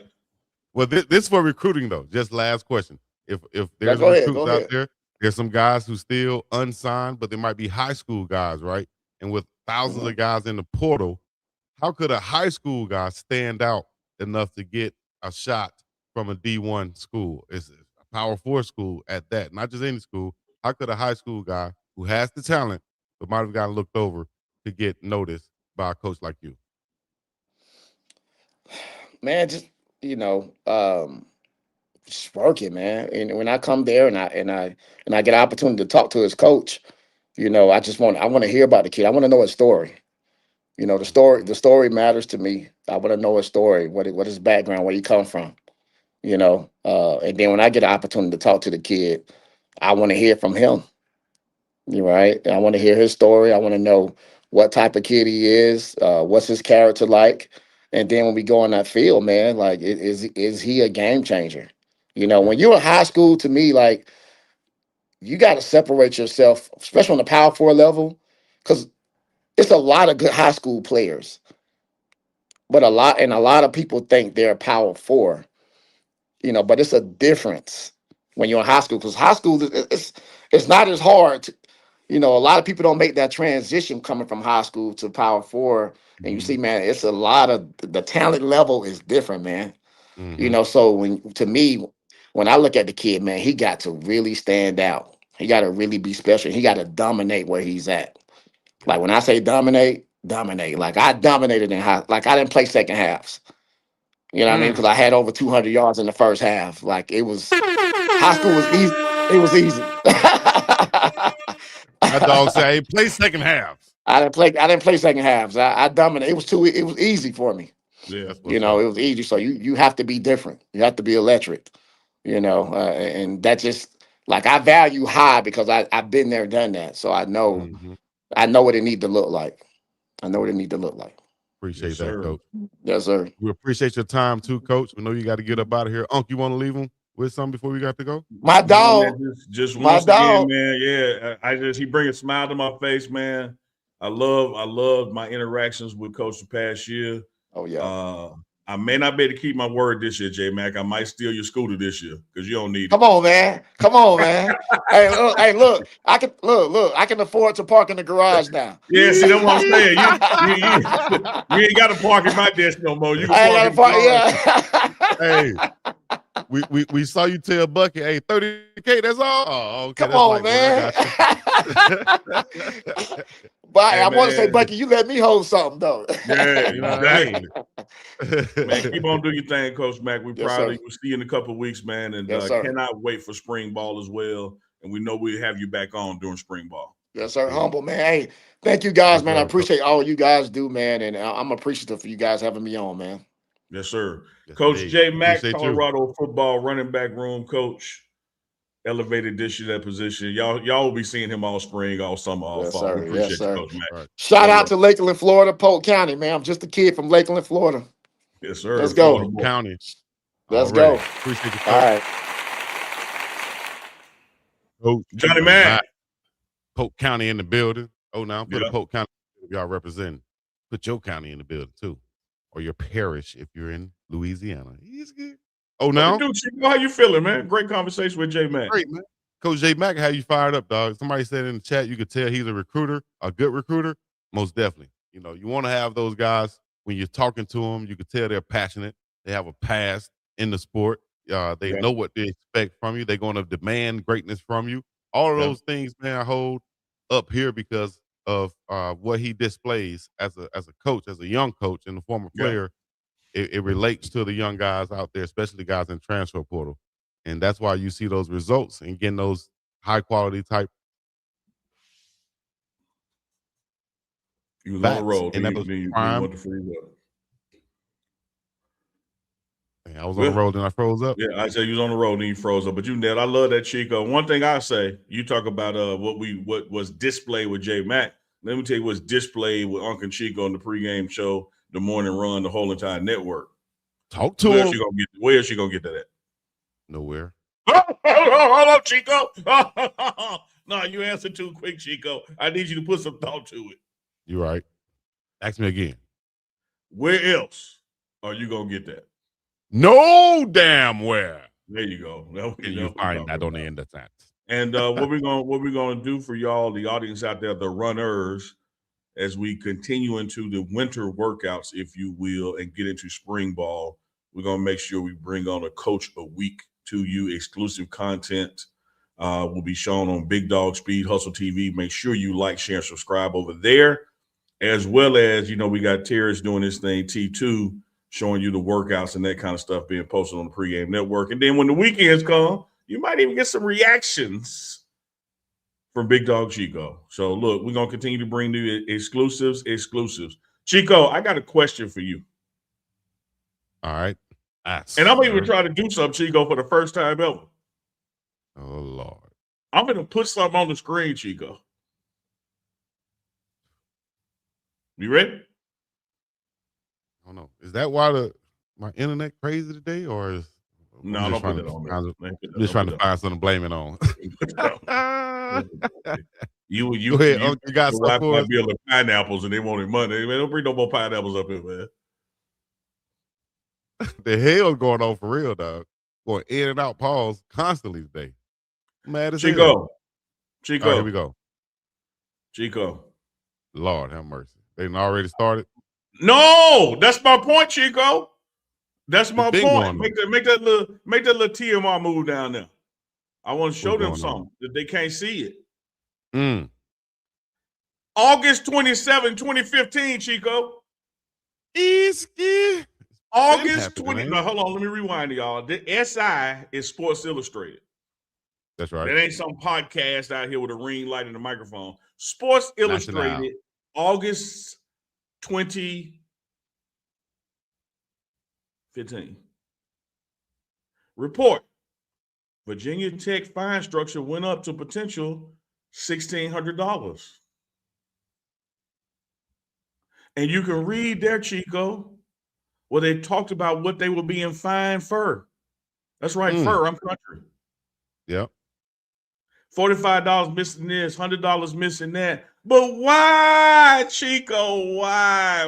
Speaker 2: Well, this for recruiting though. Just last question. If there's
Speaker 3: Go ahead,
Speaker 2: recruits out there, there's some guys who still unsigned, but they might be high school guys, right? And with thousands of guys in the portal, how could a high school guy stand out enough to get a shot from a D1 school? It's a Power 4 school at that, not just any school. How could a high school guy who has the talent but might have gotten looked over to get noticed by a coach like you?
Speaker 3: Man, just just working, man. And when I come there and I get an opportunity to talk to his coach, I want to hear about the kid. I want to know his story. The story matters to me. I want to know his story, what his background, where he come from. And then when I get an opportunity to talk to the kid, I want to hear from him. You're right. I want to hear his story. I want to know what type of kid he is. What's his character like? And then when we go on that field, man, like, is he a game changer? When you're in high school, to me, like, you got to separate yourself, especially on the Power 4 level, because it's a lot of good high school players, but a lot of people think they're Power 4. But it's a difference when you're in high school, because high school it's not as hard. A lot of people don't make that transition coming from high school to Power 4, and you see, man, it's a lot of the talent level is different, man. So when I look at the kid, man, he got to really stand out. He got to really be special. He got to dominate where he's at. Like, when I say dominate. Like, I dominated in high. Like, I didn't play second halves. You know what I mean? Because I had over 200 yards in the first half. Like, it was high school was easy. It was easy.
Speaker 2: That dog said, "Hey, play second half."
Speaker 3: I didn't play second halves. I dominated. It was easy for me.
Speaker 1: Yeah.
Speaker 3: It was easy. So you have to be different. You have to be electric. And that just, like, I value high because I've been there, done that. So I know what it need to look like. I know what it need to look like.
Speaker 2: Appreciate that, Coach.
Speaker 3: Yes, sir.
Speaker 2: We appreciate your time too, Coach. We know you got to get up out of here. Unc, you want to leave them with something before we got to go?
Speaker 3: My dog.
Speaker 1: Just
Speaker 3: My
Speaker 1: once
Speaker 3: dog.
Speaker 1: again, man. Yeah, he brings a smile to my face, man. I love my interactions with Coach the past year.
Speaker 3: Oh yeah.
Speaker 1: I may not be able to keep my word this year, Jay Mack. I might steal your scooter this year because you don't need it.
Speaker 3: Come on, man. Hey, look. I can afford to park in the garage now.
Speaker 1: Yeah, see, that's what I'm saying. You ain't got to park at my desk no more. You can park in the garage.
Speaker 2: Hey, we saw you tell Bucky, hey, $30K, that's all. Oh, okay.
Speaker 3: Come on, man. But I want to say, Bucky, you let me hold something though.
Speaker 1: Yeah,
Speaker 2: exactly.
Speaker 1: Man, keep on doing your thing, Coach Mack. We'll see you in a couple of weeks, man. And cannot wait for spring ball as well. And we know we'll have you back on during spring ball.
Speaker 3: Yes, sir. Humble, man. Hey, thank you guys, man. I appreciate all you guys do, man. And I'm appreciative for you guys having me on, man.
Speaker 1: Yes, sir.
Speaker 2: Yes,
Speaker 1: Coach Jay Mack,
Speaker 2: appreciate
Speaker 1: Colorado football running back room coach, elevated this year that position. Y'all will be seeing him all spring, all summer, all fall.
Speaker 3: Sir.
Speaker 1: We appreciate
Speaker 3: you,
Speaker 1: Coach Mack.
Speaker 2: Right.
Speaker 3: Shout out to Lakeland, Florida, Polk County, man. I'm just a kid from Lakeland, Florida.
Speaker 1: Yes, sir.
Speaker 3: Let's go.
Speaker 2: Polk County.
Speaker 3: Let's go.
Speaker 2: Appreciate you, Coach.
Speaker 3: All right.
Speaker 2: Coach
Speaker 1: Johnnie Mack.
Speaker 2: Polk County in the building. Oh, now put a Polk County y'all representing. Put your county in the building too, or your parish if you're in Louisiana. He's good. Oh,
Speaker 1: What
Speaker 2: now?
Speaker 1: it do, Chico? How you feeling, man? Great conversation with Jay Mack.
Speaker 2: Great, man. Coach Jay Mack had you fired up, dog. Somebody said in the chat you could tell he's a recruiter, a good recruiter. Most definitely. You know, you want to have those guys when you're talking to them. You can tell they're passionate. They have a past in the sport. They know what they expect from you. They're going to demand greatness from you. All of those things, man, I hold up here because of what he displays as a coach, as a young coach and a former player. It relates to the young guys out there, especially guys in transfer portal. And that's why you see those results and getting those high quality type
Speaker 1: You was on the
Speaker 2: bats.
Speaker 1: road.
Speaker 2: And that was
Speaker 1: Then you
Speaker 2: prime.
Speaker 1: went to freeze up.
Speaker 2: Man, I was on the road and I froze up.
Speaker 1: Yeah, I said you was on the road and you froze up. But you nailed. I love that, Chico. One thing I say, you talk about what was displayed with Jay Mack. Let me tell you what's displayed with Uncle Chico on the pregame show, the morning run, the whole entire network.
Speaker 2: Talk to
Speaker 1: Where
Speaker 2: him.
Speaker 1: is she gonna get that at?
Speaker 2: Nowhere.
Speaker 1: Hold on, Chico. No, you answered too quick, Chico. I need you to put some thought to it.
Speaker 2: You're right. Ask me again.
Speaker 1: Where else are you gonna get that?
Speaker 2: No damn where.
Speaker 1: There you go.
Speaker 2: You find that on the end of that.
Speaker 1: And what we're gonna do for y'all, the audience out there, the runners, as we continue into the winter workouts, if you will, and get into spring ball, we're gonna make sure we bring on a coach a week to you. Exclusive content will be shown on Big Dog Speed Hustle TV. Make sure you like, share, and subscribe over there, as well as we got Terrence doing this thing, T2, showing you the workouts and that kind of stuff being posted on the Pregame Network. And then when the weekends come, you might even get some reactions from Big Dog Chico. So look, we're gonna continue to bring you exclusives. Chico, I got a question for you.
Speaker 2: All right.
Speaker 1: And I'm even trying to do something, Chico, for the first time ever.
Speaker 2: Oh Lord.
Speaker 1: I'm gonna put something on the screen, Chico. You ready?
Speaker 2: I don't know. Is that why my internet crazy today, or is
Speaker 1: No, don't put that on there.
Speaker 2: I'm just trying to find something to blame it on.
Speaker 1: You
Speaker 2: Go ahead, Uncle. You got
Speaker 1: the
Speaker 2: stuff for us?
Speaker 1: bill of pineapples and they wanted money. Man, don't bring no more pineapples up here, man.
Speaker 2: The hell going on for real, dog. Going in and out pause constantly today. Mad as hell. All right, here we go.
Speaker 1: Chico.
Speaker 2: Lord have mercy. They done already started?
Speaker 1: No, that's my point, Chico. That's my
Speaker 2: It's been
Speaker 1: point.
Speaker 2: going
Speaker 1: Make that little TMR move down there. I want to show them
Speaker 2: going on?
Speaker 1: something that they can't see it.
Speaker 2: Mm.
Speaker 1: August 27, 2015, Chico.
Speaker 2: Easky.
Speaker 1: August 20. No, hold on. Let me rewind, y'all. The SI is Sports Illustrated.
Speaker 2: That's right.
Speaker 1: That ain't some podcast out here with a ring light and a microphone. Sports Illustrated, August 2015. Report. Virginia Tech fine structure went up to potential $1,600. And you can read there, Chico, where they talked about what they were being fined for. That's right, fur. I'm country.
Speaker 2: Yep.
Speaker 1: $45 missing this, $100 missing that. But why, Chico? Why,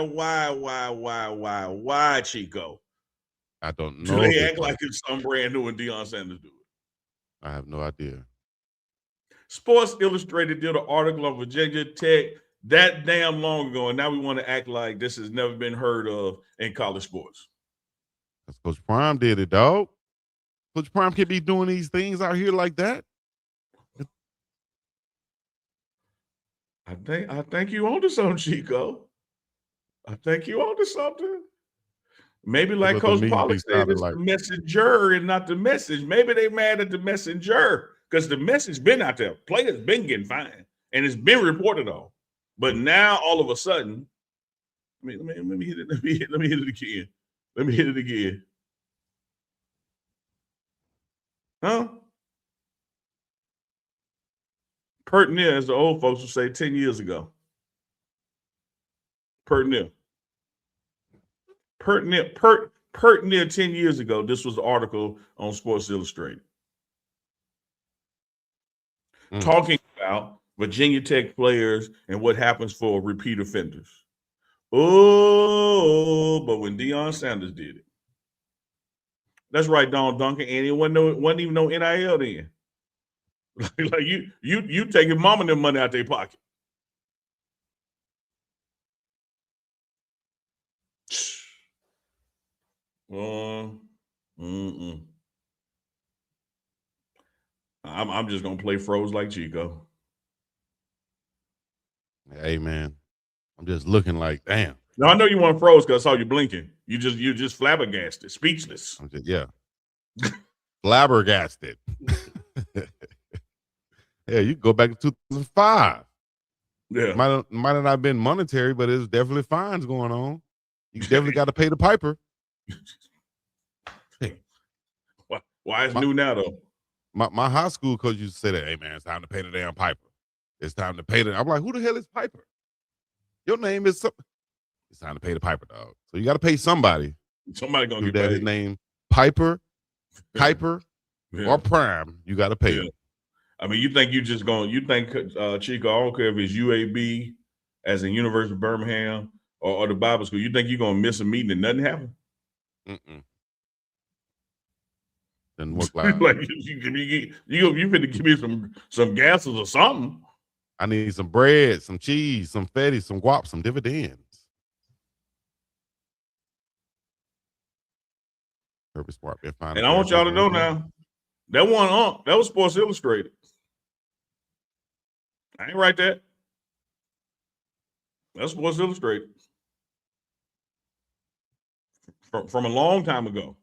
Speaker 1: Chico?
Speaker 2: I don't know.
Speaker 1: Do they act like it's some brand new and Deion Sanders do it?
Speaker 2: I have no idea.
Speaker 1: Sports Illustrated did an article on Virginia Tech that damn long ago, and now we want to act like this has never been heard of in college sports.
Speaker 2: That's Coach Prime did it, dog. Coach Prime can't be doing these things out here like that.
Speaker 1: I think you onto something, Chico. I think you onto something. Maybe like Coach Pollard said, it's the messenger and not the message. Maybe they mad at the messenger because the message been out there. Players been getting fined and it's been reported on. But now all of a sudden, let me hit it. Let me hit it again. Let me hit it again. Huh? Pertinent, as the old folks would say 10 years ago. Pertinent 10 years ago, this was an article on Sports Illustrated. Talking about Virginia Tech players and what happens for repeat offenders. Oh, but when Deion Sanders did it, That's right, Don Duncan. And it wasn't even no NIL then. Like you taking mom and them money out their pocket. I'm just gonna play froze like Chico.
Speaker 2: Hey man, I'm just looking like, damn.
Speaker 1: No, I know you want froze because I saw you blinking. You just flabbergasted, speechless.
Speaker 2: Yeah, flabbergasted. Yeah, you go back to 2005.
Speaker 1: Yeah,
Speaker 2: might have not been monetary, but it's definitely fines going on. You definitely got to pay the piper. Hey,
Speaker 1: why is new now though?
Speaker 2: My high school coach used to say that, hey man, it's time to pay the damn piper. It's time to pay the. I'm like, who the hell is Piper? Your name is something. It's time to pay the piper, dog. So you got to pay somebody.
Speaker 1: Somebody gonna get
Speaker 2: that
Speaker 1: paid.
Speaker 2: His name Piper, Kuiper,
Speaker 1: Yeah.
Speaker 2: or Prime. You got to pay him.
Speaker 1: I mean, you think Chico, I don't care if it's UAB, as in University of Birmingham, or the Bible school, you think you're going to miss a meeting and nothing happen?
Speaker 2: Doesn't work like
Speaker 1: you finna give me some gases or something.
Speaker 2: I need some bread, some cheese, some fetty, some guap, some dividends. Purpose Park.
Speaker 1: And I want y'all to know now, that was Sports Illustrated. I ain't write that. That's Sports Illustrated. From a long time ago.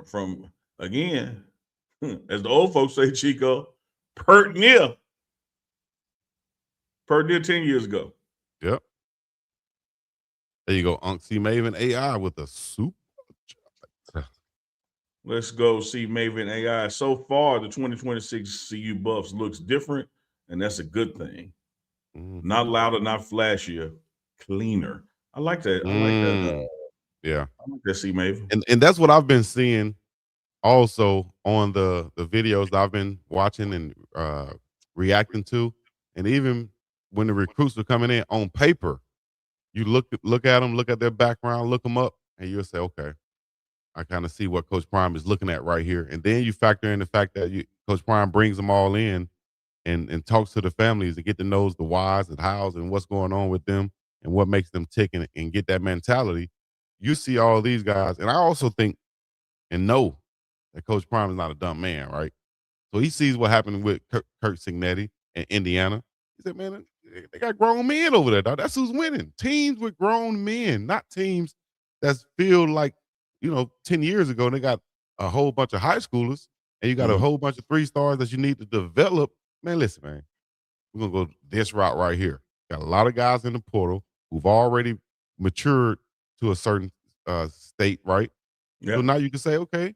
Speaker 1: From again, as the old folks say, Chico, pert near 10 years ago.
Speaker 2: Yep. There you go, Unc C Maven AI with a super.
Speaker 1: Let's go see Maven AI. So far, the 2026 CU Buffs looks different, and that's a good thing. Mm-hmm. Not louder, not flashier, cleaner. I like that. I like that.
Speaker 2: Yeah.
Speaker 1: I like that, C Maven.
Speaker 2: And that's what I've been seeing also on the videos I've been watching and reacting to. And even when the recruits are coming in on paper, you look at them, look at their background, look them up, and you'll say, okay, I kind of see what Coach Prime is looking at right here. And then you factor in the fact that Coach Prime brings them all in and talks to the families and get to know the whys and hows and what's going on with them and what makes them tick and get that mentality. You see all these guys. And I also think and know that Coach Prime is not a dumb man, right? So he sees what happened with Kirk Cignetti in Indiana. He said, man, they got grown men over there, dog. That's who's winning. Teams with grown men, not teams that feel like, 10 years ago, they got a whole bunch of high schoolers and you got a whole bunch of 3-stars that you need to develop. Man, listen, man, we're going to go this route right here. Got a lot of guys in the portal who've already matured to a certain state, right? Yep. So now you can say, okay,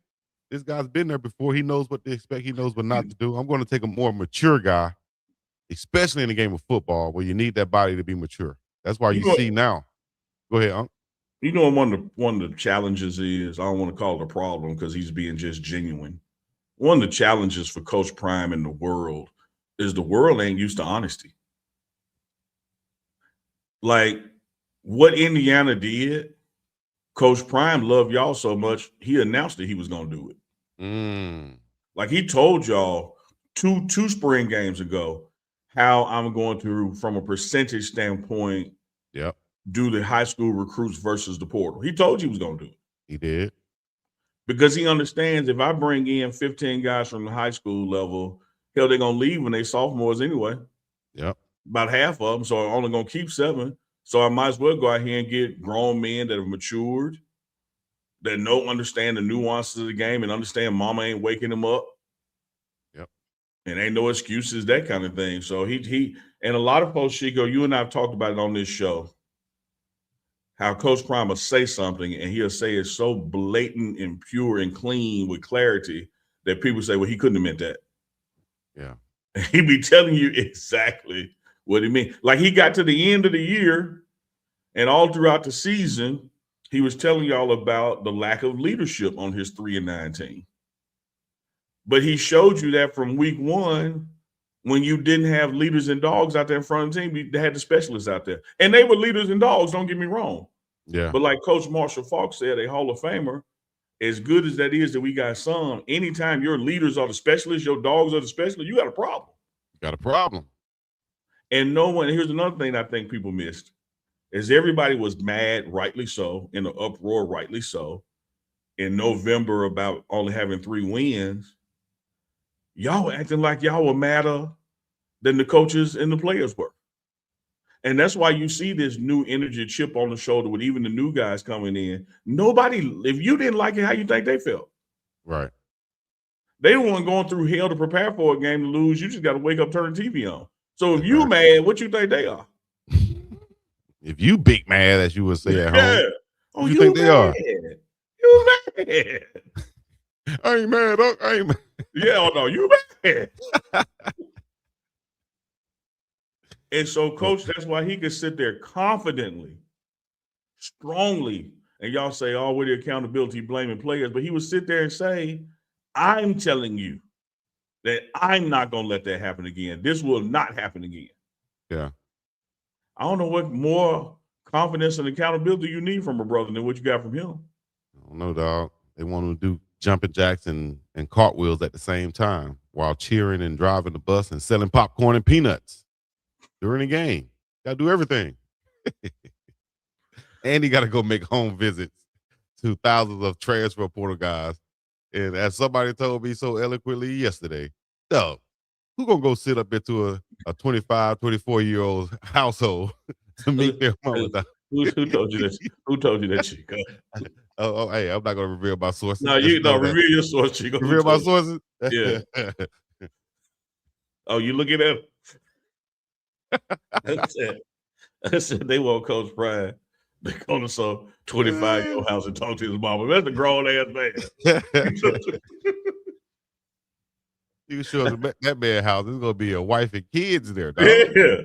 Speaker 2: this guy's been there before. He knows what to expect. He knows what not to do. I'm going to take a more mature guy, especially in the game of football where you need that body to be mature. That's why you see now. Go ahead, Unc.
Speaker 1: You know, one of the challenges is, I don't want to call it a problem because he's being just genuine. One of the challenges for Coach Prime in the world is the world ain't used to honesty. Like what Indiana did, Coach Prime loved y'all so much, he announced that he was going to do it. Like he told y'all two spring games ago how I'm going to, from a percentage standpoint, do the high school recruits versus the portal. He told you he was going to do it.
Speaker 2: He did.
Speaker 1: Because he understands if I bring in 15 guys from the high school level, hell, they're going to leave when they sophomores anyway.
Speaker 2: Yep.
Speaker 1: About half of them, so I'm only going to keep 7. So I might as well go out here and get grown men that have matured, that understand the nuances of the game and understand mama ain't waking them up.
Speaker 2: Yep.
Speaker 1: And ain't no excuses, that kind of thing. So he and a lot of folks, Chico, you and I have talked about it on this show, how Coach Prime will say something and he'll say it so blatant and pure and clean with clarity that people say, well, he couldn't have meant that.
Speaker 2: Yeah.
Speaker 1: And he be telling you exactly what he mean. Like he got to the end of the year and all throughout the season, he was telling y'all about the lack of leadership on his 3-9 team. But he showed you that from week 1 when you didn't have leaders and dogs out there in front of the team, they had the specialists out there. And they were leaders and dogs, don't get me wrong.
Speaker 2: Yeah.
Speaker 1: But like Coach Marshall Falk said, a Hall of Famer, as good as that is that we got some, anytime your leaders are the specialists, your dogs are the specialists, you got a problem.
Speaker 2: Got a problem.
Speaker 1: And no one, here's another thing I think people missed, is everybody was mad, rightly so, in the uproar, rightly so, in November about only having 3 wins. Y'all were acting like y'all were madder than the coaches and the players were. And that's why you see this new energy chip on the shoulder with even the new guys coming in. Nobody, if you didn't like it, how you think they felt?
Speaker 2: Right.
Speaker 1: They weren't going through hell to prepare for a game to lose. You just got to wake up, turn the TV on. So if
Speaker 2: That's
Speaker 1: you
Speaker 2: right.
Speaker 1: mad, what you think they are?
Speaker 2: If you big mad, as you would say at home,
Speaker 1: Oh,
Speaker 2: what you think
Speaker 1: mad.
Speaker 2: they are?
Speaker 1: You mad.
Speaker 2: I ain't mad. I ain't mad.
Speaker 1: Yeah, oh no, you mad. And so, Coach, that's why he could sit there confidently, strongly, and y'all say, oh, where the accountability blaming players, but he would sit there and say, I'm telling you that I'm not going to let that happen again. This will not happen again.
Speaker 2: Yeah.
Speaker 1: I don't know what more confidence and accountability you need from a brother than what you got from him.
Speaker 2: I don't know, dog. They want to do jumping jacks and cartwheels at the same time while cheering and driving the bus and selling popcorn and peanuts during the game. Got to do everything. And he got to go make home visits to thousands of transfer portal guys. And as somebody told me so eloquently yesterday, dog, who going to go sit up into a 25, 24-year-old household to meet their mama?
Speaker 1: Who told you that? Who told you that, Chico?
Speaker 2: Hey, I'm not going to reveal my sources.
Speaker 1: No, you don't reveal your source, Chico.
Speaker 2: Reveal my sources?
Speaker 1: Yeah. Oh, you looking at them? I said they want Coach Prime. They go to some 25-year-old house and talk to his mama. That's a grown-ass man.
Speaker 2: You can show that man house. There's going to be a wife and kids there, dog.
Speaker 1: Yeah.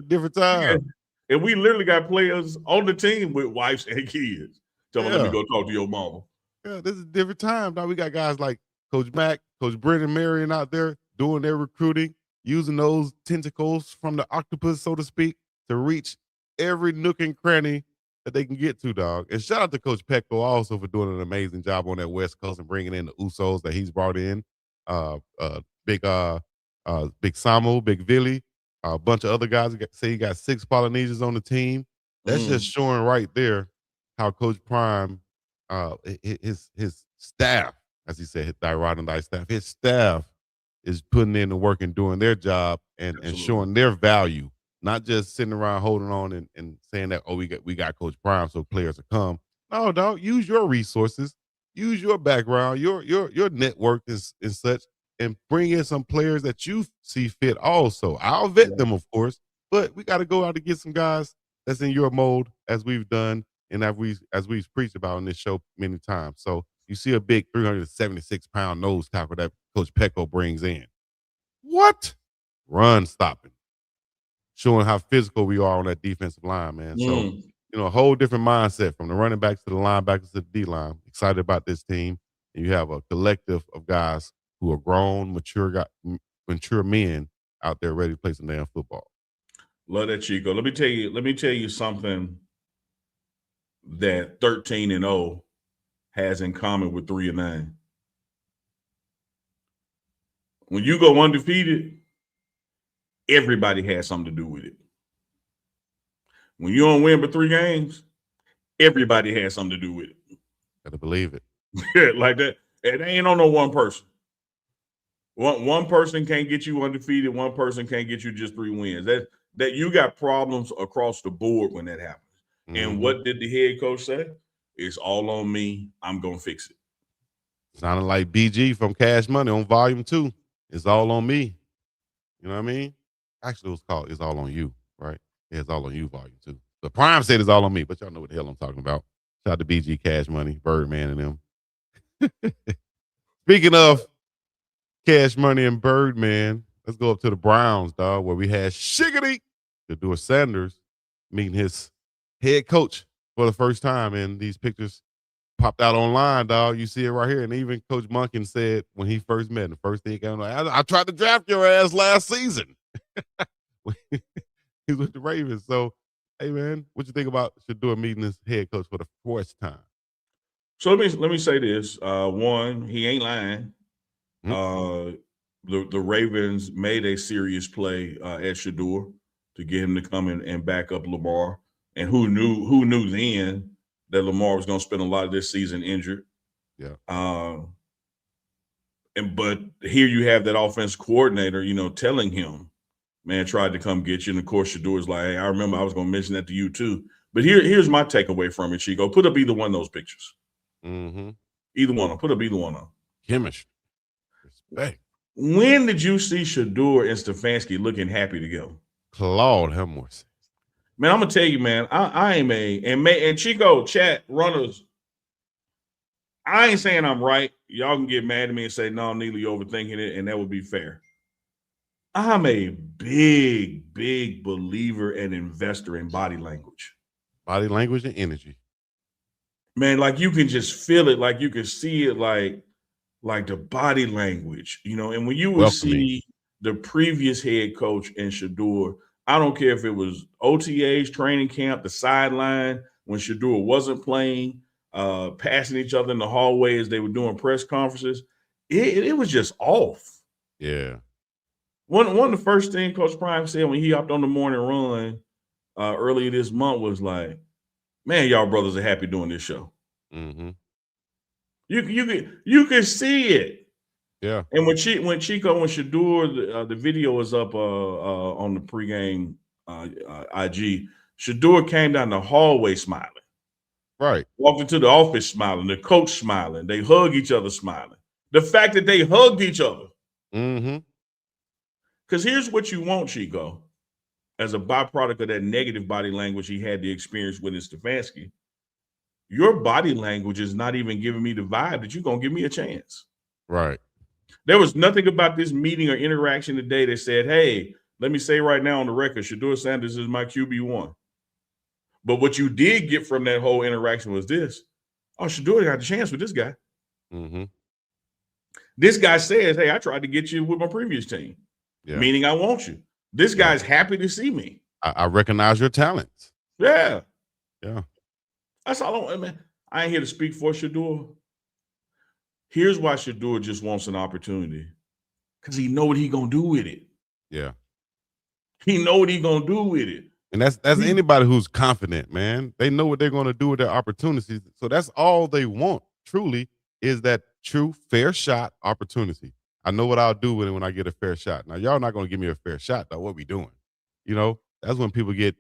Speaker 2: Different time.
Speaker 1: And we literally got players on the team with wives and kids. Tell me, let me go talk to your mama.
Speaker 2: Yeah, this is a different time. Now we got guys like Coach Mack, Coach Brendan Marion out there doing their recruiting, using those tentacles from the octopus, so to speak, to reach every nook and cranny that they can get to, dog. And shout out to Coach Petco also for doing an amazing job on that West Coast and bringing in the Usos that he's brought in. Big Samu, Big Villy, a bunch of other guys. Say he got 6 Polynesians on the team. That's just showing right there how Coach Prime, his staff, as he said, his Thyrodonite staff, his staff is putting in the work and doing their job and showing their value, not just sitting around holding on and saying that, oh, we got Coach Prime, so players will come. No, don't use your resources, use your background, your network and such, and bring in some players that you see fit also. I'll vet them, of course, but we got to go out and get some guys that's in your mold, as we've done and as we've preached about on this show many times. So you see a big 376-pound nose tackle that Coach Petco brings in. What? Run stopping. Showing how physical we are on that defensive line, man. So, a whole different mindset from the running backs to the linebackers to the D-line. Excited about this team. And you have a collective of guys who are grown, mature men out there ready to play some damn football.
Speaker 1: Love that, Chico. Let me tell you something that 13-0 has in common with 3-9. When you go undefeated, everybody has something to do with it. When you don't win but 3 games, everybody has something to do with it.
Speaker 2: Gotta believe it.
Speaker 1: Like that. It ain't on no one person. One person can't get you undefeated. One person can't get you just 3 wins. That you got problems across the board when that happens. And what did the head coach say? It's all on me. I'm going to fix it.
Speaker 2: Sounding like BG from Cash Money on Volume 2. It's all on me. You know what I mean? Actually, it was called It's All on You, right? Yeah, It's All on You, Volume 2. But Prime said it's all on me, but y'all know what the hell I'm talking about. Shout out to BG, Cash Money, Birdman, and them. Speaking of Cash Money and Birdman, let's go up to the Browns, dog, where we had Shadeur Sanders meeting his head coach for the first time. And these pictures popped out online, dog. You see it right here. And even Coach Monken said when he first met him, the first thing he came on, I tried to draft your ass last season. He's with the Ravens. So, hey, man, what you think about Shadeur meeting his head coach for the first time?
Speaker 1: So let me say this. One, he ain't lying.
Speaker 2: Mm.
Speaker 1: The Ravens made a serious play at Shadeur to get him to come in and back up Lamar. And who knew then that Lamar was going to spend a lot of this season injured.
Speaker 2: Yeah.
Speaker 1: But here you have that offense coordinator, telling him, man, tried to come get you. And of course, Shadeur's like, hey, I remember I was going to mention that to you too. But here's my takeaway from it, Chico. Put up either one of those pictures.
Speaker 2: Mm-hmm.
Speaker 1: Either one of them. Put up either one of them.
Speaker 2: Chemistry. Respect.
Speaker 1: When did you see Shadeur and Stefanski looking happy together?
Speaker 2: Claude have more sense.
Speaker 1: Man, I'm gonna tell you, man. I am and Chico chat runners. I ain't saying I'm right. Y'all can get mad at me and say, no, Neely overthinking it, and that would be fair. I'm a big believer and investor in body language.
Speaker 2: Body language and energy.
Speaker 1: Man, like you can just feel it, like you can see it, like the body language, and when you would see the previous head coach in Shadeur, I don't care if it was OTAs, training camp, the sideline, when Shadeur wasn't playing, passing each other in the hallway as they were doing press conferences, it was just off.
Speaker 2: Yeah.
Speaker 1: One of the first things Coach Prime said when he hopped on the morning run earlier this month was like, man, y'all brothers are happy doing this show.
Speaker 2: Mm-hmm.
Speaker 1: You can see it.
Speaker 2: Yeah.
Speaker 1: And when Chico and Shadeur, the video is up on the pregame IG. Shadeur came down the hallway smiling.
Speaker 2: Right.
Speaker 1: Walked into the office smiling. The coach smiling. They hug each other smiling. The fact that they hugged each other.
Speaker 2: Mm-hmm.
Speaker 1: Because here's what you want, Chico, as a byproduct of that negative body language he had the experience with in Stefanski. Your body language is not even giving me the vibe that you're going to give me a chance.
Speaker 2: Right.
Speaker 1: There was nothing about this meeting or interaction today that said, hey, let me say right now on the record, Shadeur Sanders is my QB1. But what you did get from that whole interaction was this. Oh, Shadeur got the chance with this guy.
Speaker 2: Mm-hmm.
Speaker 1: This guy says, hey, I tried to get you with my previous team, meaning I want you. This guy's happy to see me.
Speaker 2: I recognize your talents.
Speaker 1: Yeah.
Speaker 2: Yeah.
Speaker 1: That's all I ain't here to speak for Shadeur. Here's why Shadeur just wants an opportunity. Because he know what he gonna do with it.
Speaker 2: Yeah.
Speaker 1: He know what he gonna do with it.
Speaker 2: And that's anybody who's confident, man. They know what they're gonna do with their opportunities. So that's all they want, truly, is that true fair shot opportunity. I know what I'll do with it when I get a fair shot. Now, y'all not gonna give me a fair shot, though. What we doing? That's when people get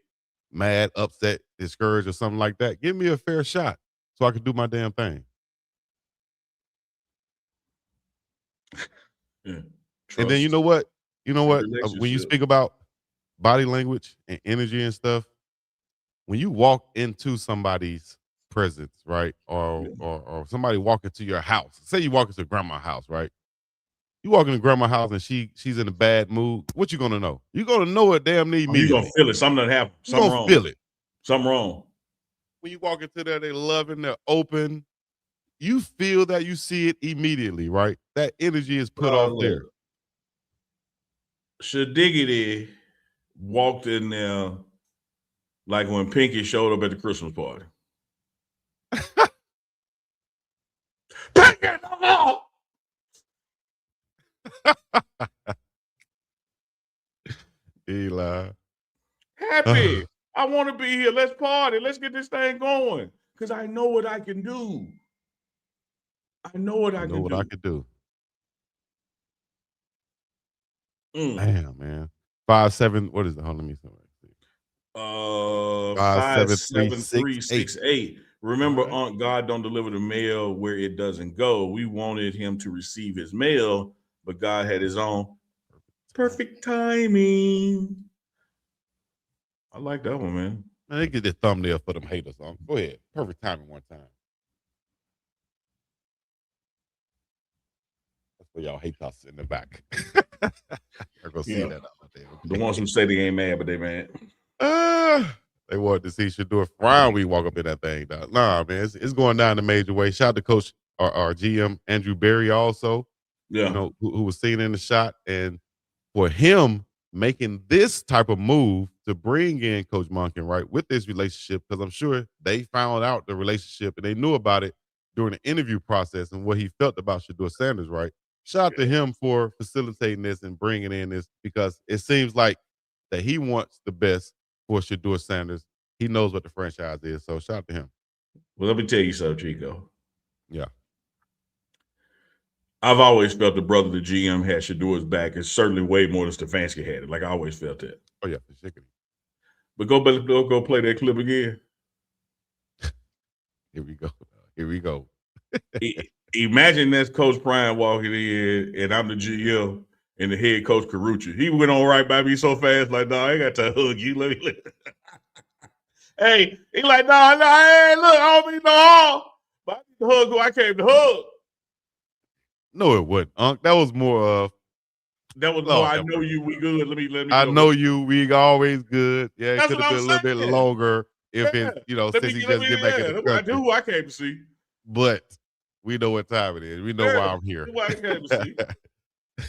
Speaker 2: mad, upset, discouraged, or something like that. Give me a fair shot so I can do my damn thing.
Speaker 1: Yeah.
Speaker 2: And then you know what? When you speak about body language and energy and stuff, when you walk into somebody's presence, right? Or somebody walk into your house. Say you walk into grandma's house, right? You walk into grandma's house and she's in a bad mood. What you gonna know? You're gonna know it damn near immediately.
Speaker 1: You're gonna feel it. Something done happened. Something wrong.
Speaker 2: Feel it.
Speaker 1: Something wrong.
Speaker 2: When you walk into there, they loving, they're open. You feel that, you see it immediately, right? That energy is put off there.
Speaker 1: Shadiggity walked in there like when Pinky showed up at the Christmas party. Pinky, no!
Speaker 2: Eli.
Speaker 1: Happy. I want to be here. Let's party. Let's get this thing going. Because I know what I can do. I know what I can do.
Speaker 2: Damn, man. 5'7", what is it? Hold on, let me see.
Speaker 1: 5'7" Remember, God don't deliver the mail where it doesn't go. We wanted him to receive his mail, but God had his own perfect timing. I like that one, man.
Speaker 2: They get the thumbnail for them haters on. Go ahead. Perfect timing one time. That's for y'all hate us in the back. I go see that out there.
Speaker 1: The ones who say they ain't mad, but they mad.
Speaker 2: They wanted to see Shadeur frown when we walk up in that thing. Dog. Nah, man, it's going down the major way. Shout out to Coach, our GM, Andrew Berry, also.
Speaker 1: Yeah.
Speaker 2: Who was seen in the shot. And for him making this type of move to bring in Coach Monken, right, with this relationship, because I'm sure they found out the relationship and they knew about it during the interview process and what he felt about Shadeur Sanders, right? Shout out to him for facilitating this and bringing in this because it seems like that he wants the best for Shadeur Sanders. He knows what the franchise is, so shout out to him.
Speaker 1: Well, let me tell you something, Chico.
Speaker 2: Yeah.
Speaker 1: I've always felt the brother, the GM, had Shadeur's back. It's certainly way more than Stefanski had it. Like, I always felt that.
Speaker 2: Oh, yeah, for sure.
Speaker 1: But go play that clip again.
Speaker 2: Here we go. Here we go.
Speaker 1: Imagine that's Coach Prime walking in, and I'm the GM and the head coach Carucci. He went on right by me so fast, like, no, I ain't got to hug you. Let me. Hey, he like, no, hey, look, I don't need no hug. But I need to hug who I came to hug.
Speaker 2: No, it wouldn't, Unc. That was more of.
Speaker 1: That was more. I know you. We good. Let me.
Speaker 2: I know you. We always good. Yeah, it could have been a little bit
Speaker 1: saying.
Speaker 2: longer if it, since he just get back in the country.
Speaker 1: I do who I came to see.
Speaker 2: But we know what time it is. We know why I'm here.
Speaker 1: Who I came to see.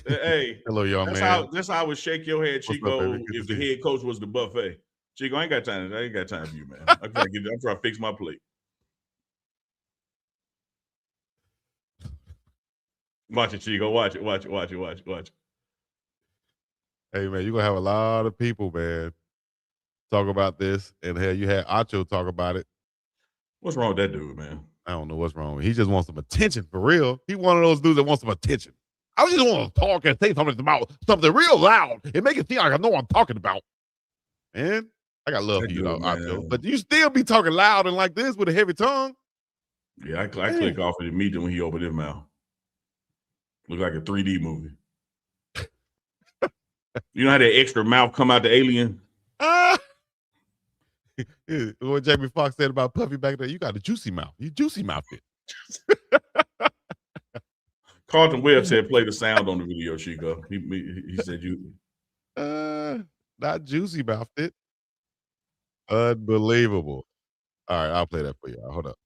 Speaker 1: Hey,
Speaker 2: hello, young man.
Speaker 1: That's how I would shake your head, Chico.
Speaker 2: Up,
Speaker 1: if the head coach was the buffet, Chico, I ain't got time for you, man. I'm trying to fix my plate. Watch it, Chico. Watch it.
Speaker 2: Hey, man, you're going to have a lot of people, man, talk about this. And hell, you had Acho talk about it.
Speaker 1: What's wrong with that dude, man?
Speaker 2: I don't know what's wrong. He just wants some attention for real. He one of those dudes that wants some attention. I just want to talk and say something about something real loud and make it seem like I know what I'm talking about. Man, I got love for you, though, Acho. But you still be talking loud and like this with a heavy tongue.
Speaker 1: Yeah, I click off it immediately when he opened his mouth. Look like a 3D movie. You know how that extra mouth come out the alien?
Speaker 2: What Jamie Foxx said about Puffy back there, you got a juicy mouth. You juicy mouth it.
Speaker 1: Carlton Webb said play the sound on the video, Chico. He said you
Speaker 2: not juicy mouth it. Unbelievable. All right, I'll play that for you. Hold up.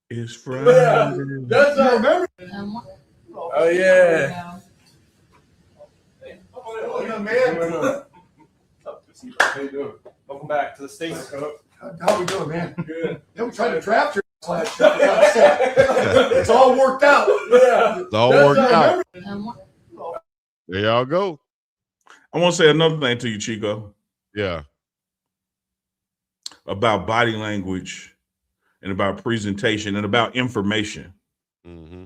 Speaker 1: It's Friday.
Speaker 4: That's not remember. Oh yeah.
Speaker 5: Hey, man.
Speaker 4: How you doing? Welcome back to the States.
Speaker 5: How we doing, man?
Speaker 4: Good.
Speaker 5: Yeah, we tried to draft your last year. It's all worked out.
Speaker 4: Yeah.
Speaker 2: It's all worked out. There y'all go.
Speaker 1: I want to say another thing to you, Chico.
Speaker 2: Yeah.
Speaker 1: About body language and about presentation and about information.
Speaker 2: Mm-hmm.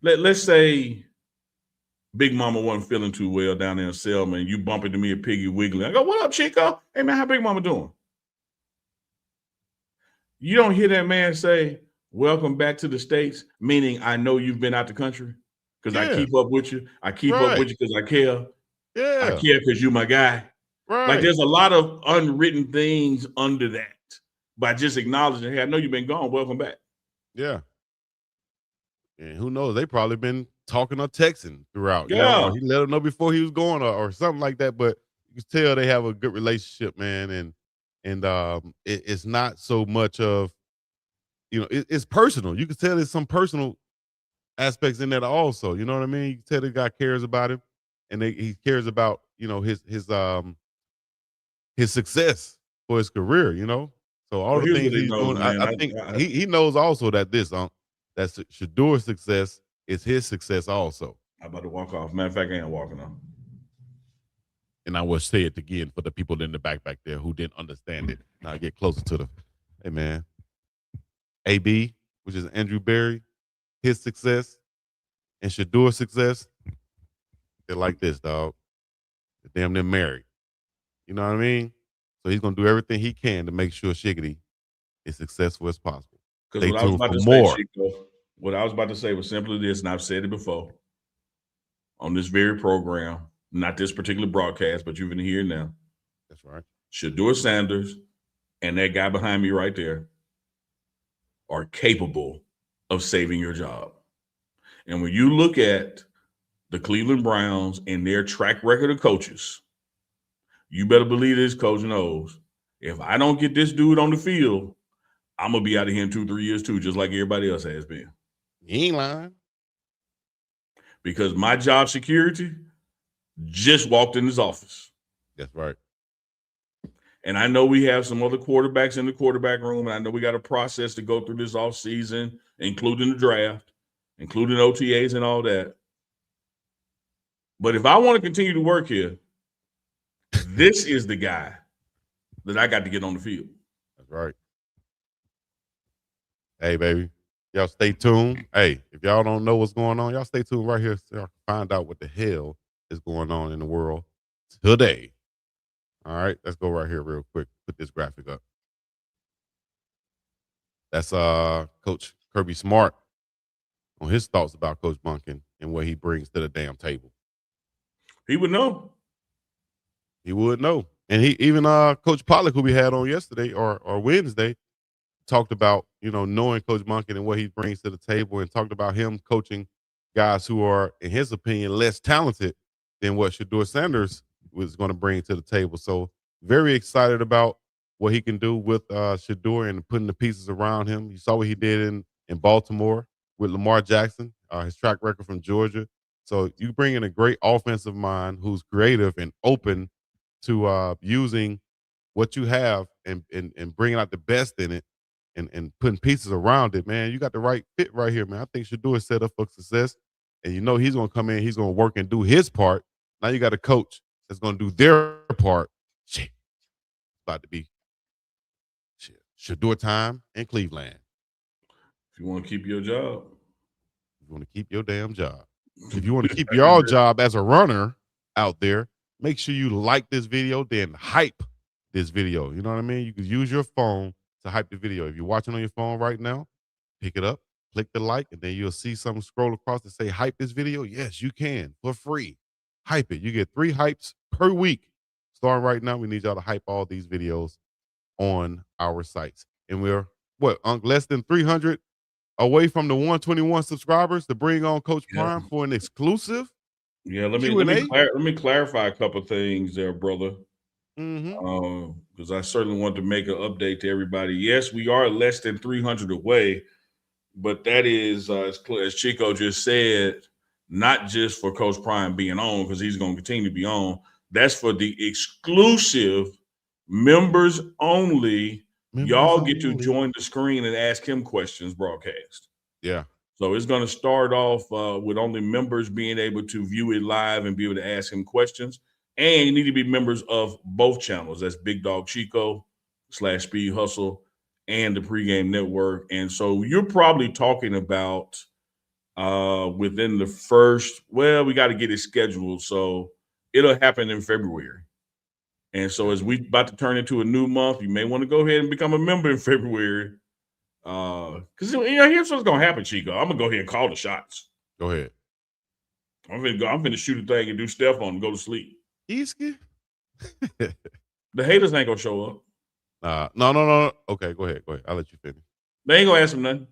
Speaker 1: Let's say Big Mama wasn't feeling too well down there in Selma, and you bump into me at Piggy Wiggly. I go, what up, Chico? Hey, man, how Big Mama doing? You don't hear that man say, welcome back to the States, meaning I know you've been out the country because I keep up with you. I keep up with you because I care.
Speaker 2: Yeah.
Speaker 1: I care because you're my guy.
Speaker 2: Right.
Speaker 1: Like there's a lot of unwritten things under that by just acknowledging, hey, I know you've been gone. Welcome back.
Speaker 2: Yeah. And who knows? They probably been talking or texting throughout.
Speaker 1: Yeah.
Speaker 2: You know, or he let them know before he was going or something like that. But you can tell they have a good relationship, man. And it's not so much of, it's personal. You can tell there's some personal aspects in that also. You know what I mean? You can tell the guy cares about him, and he cares about his success for his career. So all the things he's doing, I think he knows also that that Shadeur's success is his success also.
Speaker 1: I'm about to walk off. Matter of fact, I ain't walking off.
Speaker 2: And I will say it again for the people in the back there who didn't understand it. Now I get closer to the, hey man, AB, which is Andrew Berry, his success and Shadeur's success, they're like this, dog. They're damn near married. You know what I mean? So he's gonna do everything he can to make sure Shiggity is successful as possible.
Speaker 1: Because what I was about to say, Chico, what I was about to say was simply this, and I've said it before on this very program, not this particular broadcast, but you've been here now.
Speaker 2: That's right.
Speaker 1: Shadeur Sanders and that guy behind me right there are capable of saving your job. And when you look at the Cleveland Browns and their track record of coaches, you better believe this coach knows, if I don't get this dude on the field, I'm going to be out of here in 2-3 years too, just like everybody else has been.
Speaker 2: You ain't lying.
Speaker 1: Because my job security just walked in his office.
Speaker 2: That's right.
Speaker 1: And I know we have some other quarterbacks in the quarterback room, and I know we got a process to go through this offseason, including the draft, including OTAs and all that. But if I want to continue to work here, this is the guy that I got to get on the field.
Speaker 2: That's right. Hey, baby. Y'all stay tuned. Hey, if y'all don't know what's going on, y'all stay tuned right here so y'all can find out what the hell is going on in the world today. All right, let's go right here real quick. Put this graphic up. That's Coach Kirby Smart on his thoughts about Coach Monken and what he brings to the damn table.
Speaker 1: He would know.
Speaker 2: He would know. And he even Coach Pollock, who we had on yesterday or Wednesday, talked about, knowing Coach Monken and what he brings to the table, and talked about him coaching guys who are, in his opinion, less talented than what Shadeur Sanders was going to bring to the table. So very excited about what he can do with Shadeur and putting the pieces around him. You saw what he did in Baltimore with Lamar Jackson, his track record from Georgia. So you bring in a great offensive mind who's creative and open to using what you have and bringing out the best in it and putting pieces around it, man. You got the right fit right here, man. I think Shadeur is set up for success. And he's going to come in, he's going to work and do his part. Now you got a coach that's going to do their part. Shit. It's about to be Shadeur time in Cleveland.
Speaker 1: If you want to keep your job.
Speaker 2: You want to keep your damn job. If you want to keep your job as a runner out there, make sure you like this video, then hype this video. You know what I mean? You can use your phone to hype the video. If you're watching on your phone right now, pick it up, click the like, and then you'll see something scroll across and say, hype this video. Yes, you can, for free. Hype it. You get 3 hypes per week. Starting right now, we need y'all to hype all these videos on our sites. And we're, less than 300 away from the 121 subscribers to bring on Coach Prime for an exclusive.
Speaker 1: Yeah, let me clarify a couple of things there, brother. Because I certainly want to make an update to everybody. Yes, we are less than 300 away, but that is, as Chico just said, not just for Coach Prime being on, because he's going to continue to be on. That's for the exclusive members only. Y'all get to join the screen and ask him questions broadcast.
Speaker 2: Yeah.
Speaker 1: So it's going to start off with only members being able to view it live and be able to ask him questions. And you need to be members of both channels. That's Biggogg Chico /Speed Hustle and the Pregame Network. And so you're probably talking about within the first, we got to get it scheduled. So it'll happen in February. And so as we about to turn into a new month, you may want to go ahead and become a member in February. Because here's what's going to happen, Chico. I'm going to go ahead and call the shots.
Speaker 2: Go ahead.
Speaker 1: I'm going to shoot a thing and do Steph on and go to sleep.
Speaker 2: Easy.
Speaker 1: The haters ain't going to show up.
Speaker 2: No. Okay, go ahead. I'll let you finish.
Speaker 1: They ain't going to ask him nothing.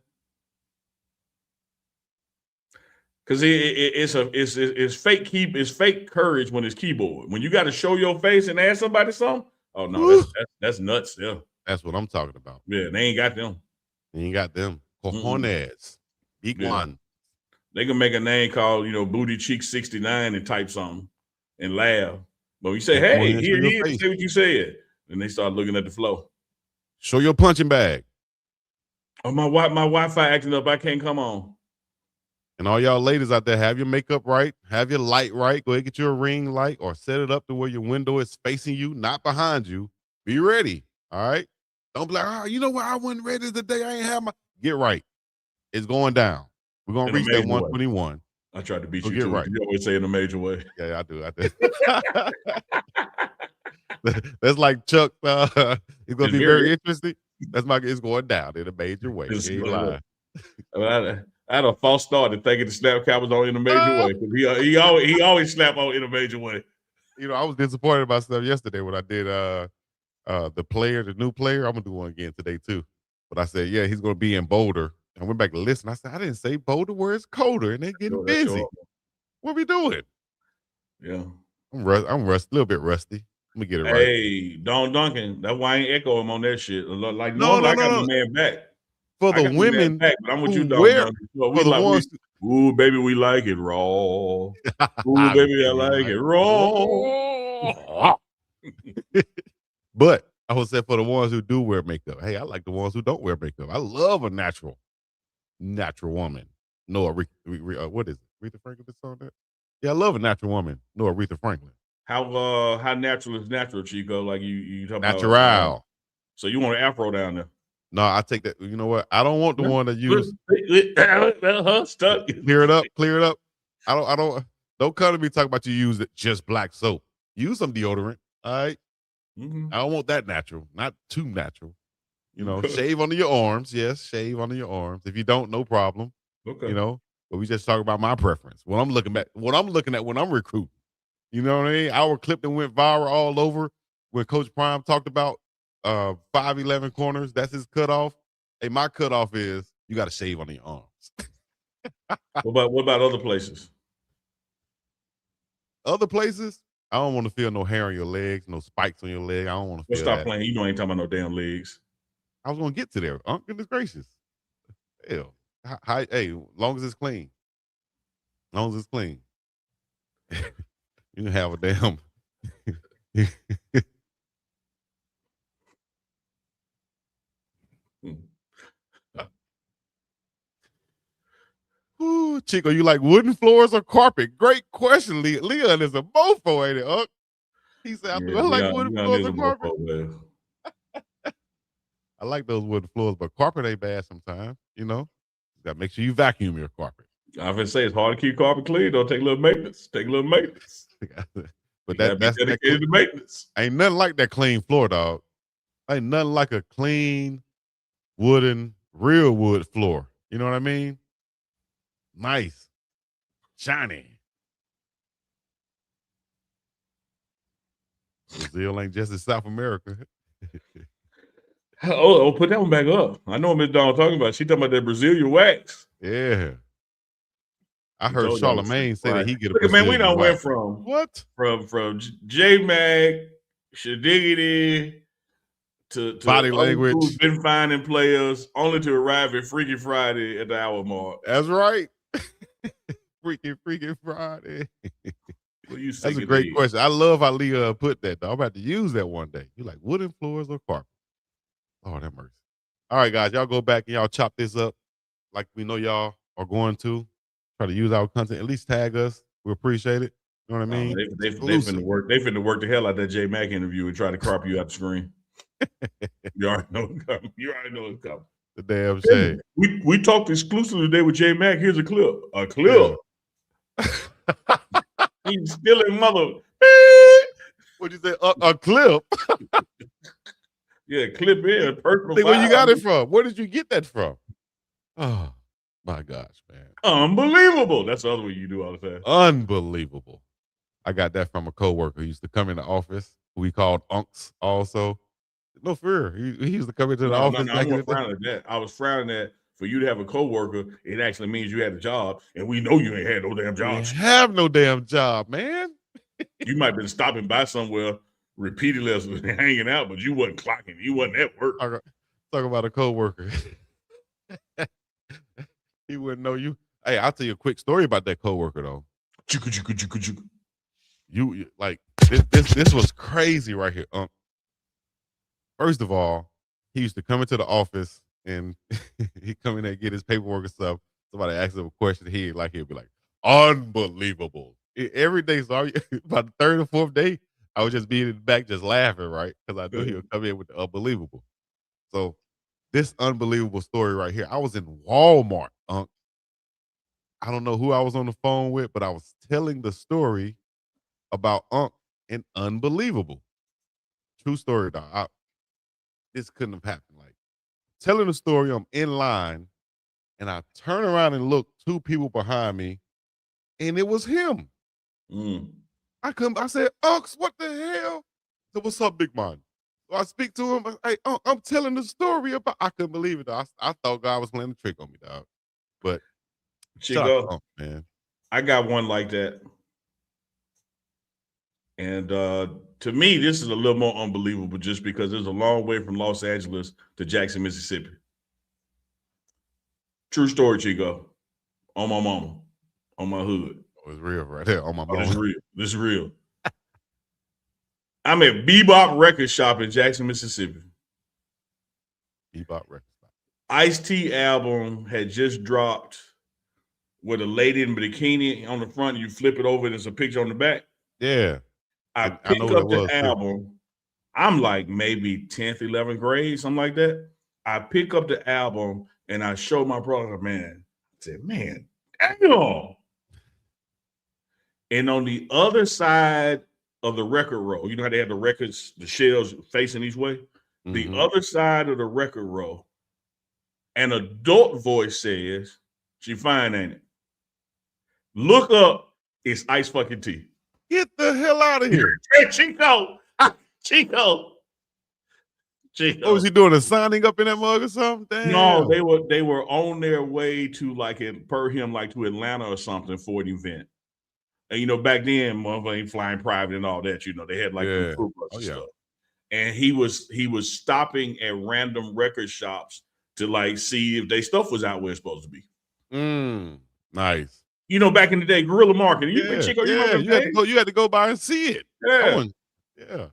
Speaker 1: Because it's fake courage when it's keyboard. When you got to show your face and ask somebody something, oh no, that's nuts. Yeah,
Speaker 2: that's what I'm talking about.
Speaker 1: Yeah, they ain't got them.
Speaker 2: They ain't got them. Cojones. Big one.
Speaker 1: They can make a name called Booty Cheek 69 and type something and laugh. But you say, hey, here, say what you said, and they start looking at the flow.
Speaker 2: Show your punching bag.
Speaker 1: Oh, my Wi-Fi acting up. I can't come on.
Speaker 2: And all y'all ladies out there, have your makeup right, have your light right. Go ahead, get you a ring light or set it up to where your window is facing you, not behind you. Be ready, all right? Don't be like, you know what? I wasn't ready today. I ain't have my. Get right. It's going down. We're going to reach that 121.
Speaker 1: I tried to beat you too. Right. You always say in a major way.
Speaker 2: Yeah, I do. That's like Chuck. It's going to be very interesting. It's going down in a major way.
Speaker 1: I had a false start to thinking the snap cap was on in a major way. He always snap on in a major way.
Speaker 2: I was disappointed in myself yesterday when I did the new player. I'm gonna do one again today too. But I said, yeah, he's gonna be in Boulder. And I went back to listen. I said, I didn't say Boulder, where it's colder, and they're getting busy. What are we doing?
Speaker 1: Yeah,
Speaker 2: I'm a little bit rusty. Let me get it right.
Speaker 1: Hey, Don Duncan, that's why I ain't echo him on that shit. Like normally I got my man back.
Speaker 2: For the women,
Speaker 1: back, but I'm with you, Don Duncan. Ooh, baby, we like it raw. Ooh, baby, I like it raw.
Speaker 2: But I would say for the ones who do wear makeup. Hey, I like the ones who don't wear makeup. I love a natural woman. No, what is it? Aretha Franklin song that? Yeah, I love a natural woman. No, Aretha Franklin.
Speaker 1: How natural is natural, Chico? Like you talking about?
Speaker 2: Natural.
Speaker 1: So you want an afro down there?
Speaker 2: No, I take that. You know what? I don't want the one that use
Speaker 1: stuck.
Speaker 2: Clear it up. Don't come to me talking about you use it just black soap. Use some deodorant. All right.
Speaker 1: Mm-hmm.
Speaker 2: I don't want that natural, not too natural. You know, shave under your arms. Yes, shave under your arms. If you don't, no problem.
Speaker 1: Okay.
Speaker 2: You know, but we just talk about my preference. What I'm looking at when I'm recruiting. You know what I mean? Our clip that went viral all over when Coach Prime talked about 5'11" corners. That's his cutoff. Hey, my cutoff is you got to shave under your arms.
Speaker 1: What about other places?
Speaker 2: Other places, I don't want to feel no hair on your legs, no spikes on your leg. I don't want to feel
Speaker 1: Stop
Speaker 2: that.
Speaker 1: playing. You know I ain't talking about no damn legs.
Speaker 2: I was going to get to there. Goodness gracious. Hell. Hey, long as it's clean. Long as it's clean. You can have a damn. Ooh, Chico, you like wooden floors or carpet? Great question, Leon is a mofo, ain't it, He said, I like wooden floors or carpet. I like those wooden floors, but carpet ain't bad sometimes, you know? You got to make sure you vacuum your carpet.
Speaker 1: I was gonna say it's hard to keep carpet clean. Don't take a little maintenance.
Speaker 2: But
Speaker 1: that's dedicated to maintenance.
Speaker 2: Ain't nothing like that clean floor, dog. Ain't nothing like a clean wooden, real wood floor. You know what I mean? Nice. Shiny. Brazil ain't just in South America.
Speaker 1: Put that one back up. I know what Miss Dawn talking about. She talking about that Brazilian wax.
Speaker 2: Yeah. I heard Charlemagne say that he get a
Speaker 1: Look,
Speaker 2: Brazilian
Speaker 1: man, we done
Speaker 2: wax.
Speaker 1: went from
Speaker 2: what?
Speaker 1: From Jay Mack, Shadeur to
Speaker 2: body language.
Speaker 1: Who's been finding players only to arrive at Freaky Friday at the hour mark.
Speaker 2: That's right. Freaky Friday. That's a great question. I love how Leah put that, though. I'm about to use that one day. You like wooden floors or carpet? Oh, that mercy. All right, guys, y'all go back and y'all chop this up like we know y'all are going to. Try to use our content. At least tag us. We appreciate it. You know what I mean?
Speaker 1: They finna work. They finna work the hell out that Jay Mack interview and try to crop you out the screen. You already know it's coming.
Speaker 2: The damn shame.
Speaker 1: We talked exclusively today with Jay Mack. Here's a clip. A clip. Yeah. He's stealing mother.
Speaker 2: What'd you say? A clip?
Speaker 1: Yeah, clip in. Personal.
Speaker 2: Where you got it from? Where did you get that from? Oh, my gosh, man.
Speaker 1: Unbelievable. That's the other way you do all the time.
Speaker 2: Unbelievable. I got that from a coworker who used to come in the office, who we called Unks also. No fear. He used to come into the office.
Speaker 1: No, I wasn't frowning at that. I was frowning at for you to have a coworker, it actually means you had a job, and we know you ain't had no damn job.
Speaker 2: You have no damn job, man.
Speaker 1: You might have been stopping by somewhere repeatedly as hanging out, but you wasn't clocking. You wasn't at work.
Speaker 2: Talk about a coworker. He wouldn't know you. Hey, I'll tell you a quick story about that coworker though. You like this was crazy right here. First of all, he used to come into the office and he'd come in there and get his paperwork and stuff. Somebody asked him a question, he'd be like, unbelievable. Every day, so about the third or fourth day, I would just be in the back just laughing, right? Because I knew he would come in with the unbelievable. So this unbelievable story right here, I was in Walmart, I don't know who I was on the phone with, but I was telling the story about and unbelievable. True story, dog. This couldn't have happened. Like telling the story, I'm in line, and I turn around and look, two people behind me, and it was him. I said, Unks, what the hell? I said, what's up, big man? So I speak to him. Hey, I'm telling the story about. I couldn't believe it. Dog. I thought God was playing a trick on me, dog. But
Speaker 1: Chico,
Speaker 2: man,
Speaker 1: I got one like that. And to me, this is a little more unbelievable just because it's a long way from Los Angeles to Jackson, Mississippi. True story, Chico. On my mama. On my hood.
Speaker 2: Oh, it's real right there. On my mama.
Speaker 1: This is real. This is real. I'm at Bebop Record Shop in Jackson, Mississippi.
Speaker 2: Bebop Record Shop.
Speaker 1: Ice-T album had just dropped with a lady in a bikini on the front. You flip it over and there's a picture on the back.
Speaker 2: Yeah.
Speaker 1: I
Speaker 2: I know
Speaker 1: pick
Speaker 2: who that
Speaker 1: up the
Speaker 2: was, too.
Speaker 1: album. I'm like maybe 10th, 11th grade, something like that. I pick up the album and I show my brother, man. I said, man, damn. And on the other side of the record row, you know how they have the records, the shelves facing each way? The other side of the record row, an adult voice says, she fine, ain't it? Look up, it's Ice fucking T.
Speaker 2: Get the hell out of here.
Speaker 1: Hey, Chico. Chico.
Speaker 2: What was he doing? A signing up in that mug or something? Damn.
Speaker 1: No, they were on their way to per him, like to Atlanta or something for an event. And back then, motherfucker ain't flying private and all that. They had like the tour bus and stuff. And he was stopping at random record shops to like see if their stuff was out where it's supposed to be.
Speaker 2: Nice.
Speaker 1: Back in the day, guerrilla marketing.
Speaker 2: Chico, you had to go by and see it.
Speaker 1: Yeah.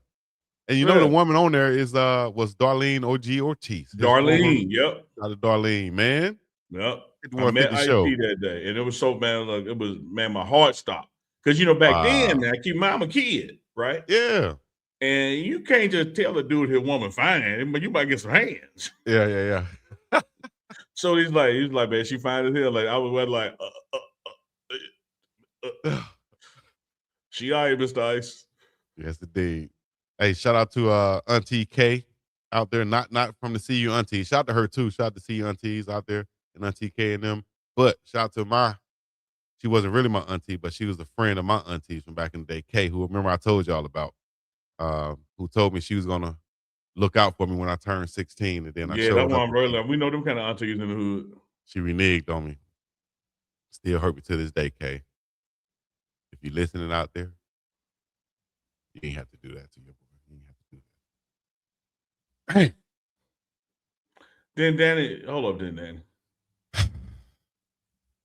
Speaker 2: And the woman on there was Darlene O.G. Ortiz.
Speaker 1: Darlene, yep.
Speaker 2: Out of Darlene, man.
Speaker 1: Yep. I met Ice-T that day, and it was so bad. Like my heart stopped because back then, man, keep in mind, I'm a kid, right?
Speaker 2: Yeah.
Speaker 1: And you can't just tell a dude his woman fine, but you might get some hands.
Speaker 2: Yeah.
Speaker 1: So he's like, man, she fine as hell. Like I was like, she all right, Mr. Ice.
Speaker 2: Yes, indeed. Hey, shout out to Auntie K out there, not from the CU Auntie. Shout out to her too. Shout out to CU Aunties out there and Auntie K and them. But shout out to she wasn't really my auntie, but she was a friend of my aunties from back in the day, Kay, who remember I told y'all about, who told me she was gonna look out for me when I turned 16. And then I showed
Speaker 1: that
Speaker 2: up.
Speaker 1: one really. We know them kind of aunties in the hood.
Speaker 2: She reneged on me. Still hurt me to this day, Kay. If you're listening out there, you ain't have to do that to your boy. You ain't have to do that. Hey.
Speaker 1: Then Danny, hold up, Danny.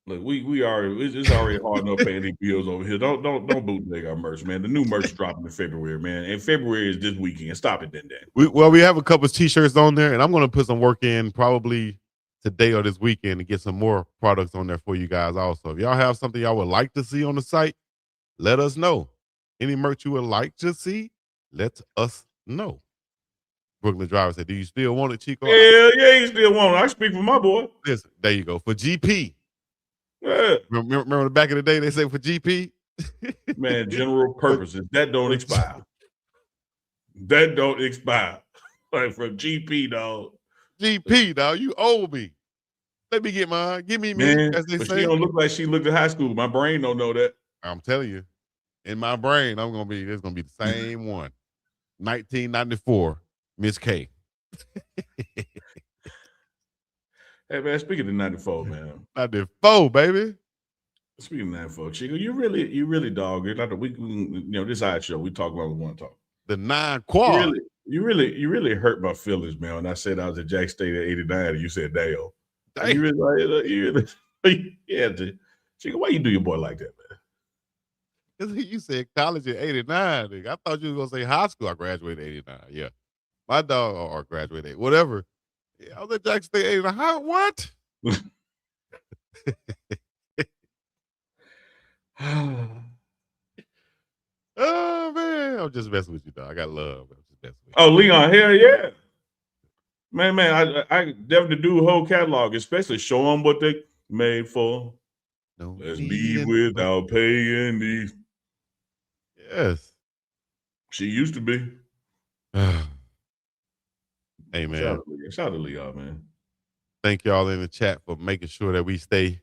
Speaker 1: Look, we already it's already hard enough paying these bills over here. Don't bootleg our merch, man. The new merch dropping in February, man. And February is this weekend. Stop it, then, Danny.
Speaker 2: We have a couple of t-shirts on there, and I'm gonna put some work in probably today or this weekend to get some more products on there for you guys also. If y'all have something y'all would like to see on the site, let us know. Any merch you would like to see, let us know. Brooklyn Driver said, do you still want it, Chico?
Speaker 1: Yeah, you still want it. I speak for my boy.
Speaker 2: Listen, there you go. For GP.
Speaker 1: Yeah.
Speaker 2: Remember the back in the day they say for GP?
Speaker 1: Man, general purposes. That don't expire. That don't expire. Like for GP, dog.
Speaker 2: GP, dog. You owe me. Let me get mine. Give me me, as they say.
Speaker 1: She don't look like she looked at high school. My brain don't know that.
Speaker 2: I'm telling you. In my brain, it's gonna be the same one. 1994, Miss K.
Speaker 1: Hey man, speaking of 94, man.
Speaker 2: 94, baby.
Speaker 1: Speaking of 94, Chico, you really dog it. Like this side show, we talk about what we want to talk.
Speaker 2: The 9 quad.
Speaker 1: You really hurt my feelings, man. When I said I was at Jack State at 89, and you said Dale. You really, yeah, Chico, why you do your boy like that, man?
Speaker 2: You said college at 89. Nigga. I thought you was gonna say high school. I graduated 89. Yeah, my dog or graduated whatever. Yeah, I was at Jack State 89. How, what? Oh man, I'm just messing with you, dog. I got love. I'm just messing with you.
Speaker 1: Oh, Leon, hell yeah, man. I definitely do the whole catalog, especially show them what they made for.
Speaker 2: No,
Speaker 1: let's leave without paying these.
Speaker 2: Yes,
Speaker 1: she used to be.
Speaker 2: Hey man,
Speaker 1: shout out to Leon, man.
Speaker 2: Thank y'all in the chat for making sure that we stay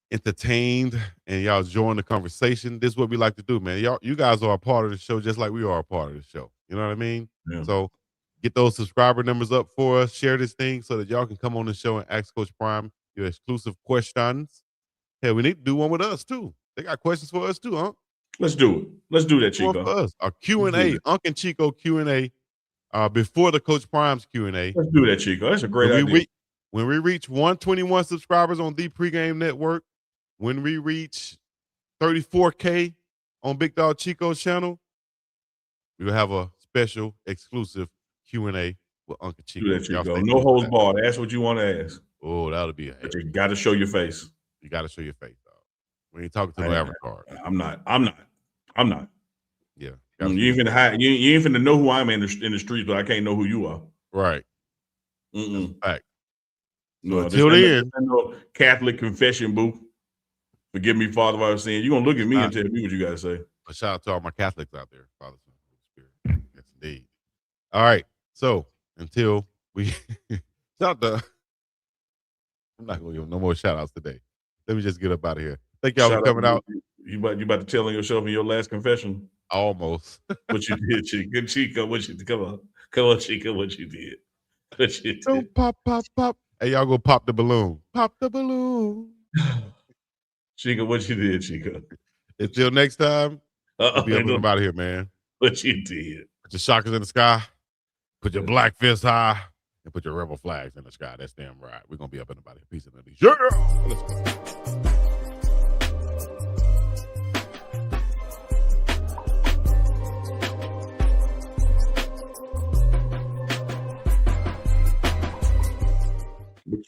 Speaker 2: entertained and y'all join the conversation. This is what we like to do, man. You guys are a part of the show just like we are a part of the show. You know what I mean?
Speaker 1: Yeah.
Speaker 2: So get those subscriber numbers up for us. Share this thing so that y'all can come on the show and ask Coach Prime your exclusive questions. Hey, we need to do one with us too. They got questions for us too, huh?
Speaker 1: Let's do it. Let's do that, Chico.
Speaker 2: For us. Our Q&A, Unc and Chico Q&A, before the Coach Prime's Q&A.
Speaker 1: Let's do that, Chico. That's a great idea.
Speaker 2: When we reach 121 subscribers on the Pregame Network, when we reach 34K on Big Dog Chico's channel, We will have a special exclusive Q&A with Uncle Chico.
Speaker 1: Do that,
Speaker 2: Y'all
Speaker 1: Chico.
Speaker 2: stay
Speaker 1: No
Speaker 2: tuned for
Speaker 1: holds
Speaker 2: that.
Speaker 1: barred. Ask what you want to ask.
Speaker 2: Oh, that'll be a hit.
Speaker 1: But you got to show your face.
Speaker 2: You got to show your face, dog. We ain't talking to no avatar.
Speaker 1: I'm not.
Speaker 2: Yeah.
Speaker 1: You ain't finna hide. You ain't finna know who I'm in the streets, but I can't know who you are.
Speaker 2: Right.
Speaker 1: Mm-mm.
Speaker 2: Fact.
Speaker 1: No,
Speaker 2: until then,
Speaker 1: no Catholic confession booth. Forgive me, Father, for our sin. You're gonna look at me and tell me what you gotta say.
Speaker 2: A shout out to all my Catholics out there, Father, Son, Holy Spirit. Yes, indeed. All right. So until we shout out to, I'm not gonna give no more shout outs today. Let me just get up out of here. Thank y'all for coming out.
Speaker 1: You about to tell on yourself in your last confession?
Speaker 2: Almost.
Speaker 1: What you did, Chico. Good Chico. What you come on, Chico, what you did. What you did.
Speaker 2: Don't pop. Hey, y'all go pop the balloon. Pop the balloon.
Speaker 1: Chico, what you did, Chico.
Speaker 2: Until next time, we'll be up and about here, man.
Speaker 1: What you did.
Speaker 2: Put your chakras in the sky, put your black fist high, and put your rebel flags in the sky. That's damn right. We're going to be up and about here. Peace and peace. Yeah! Let's go.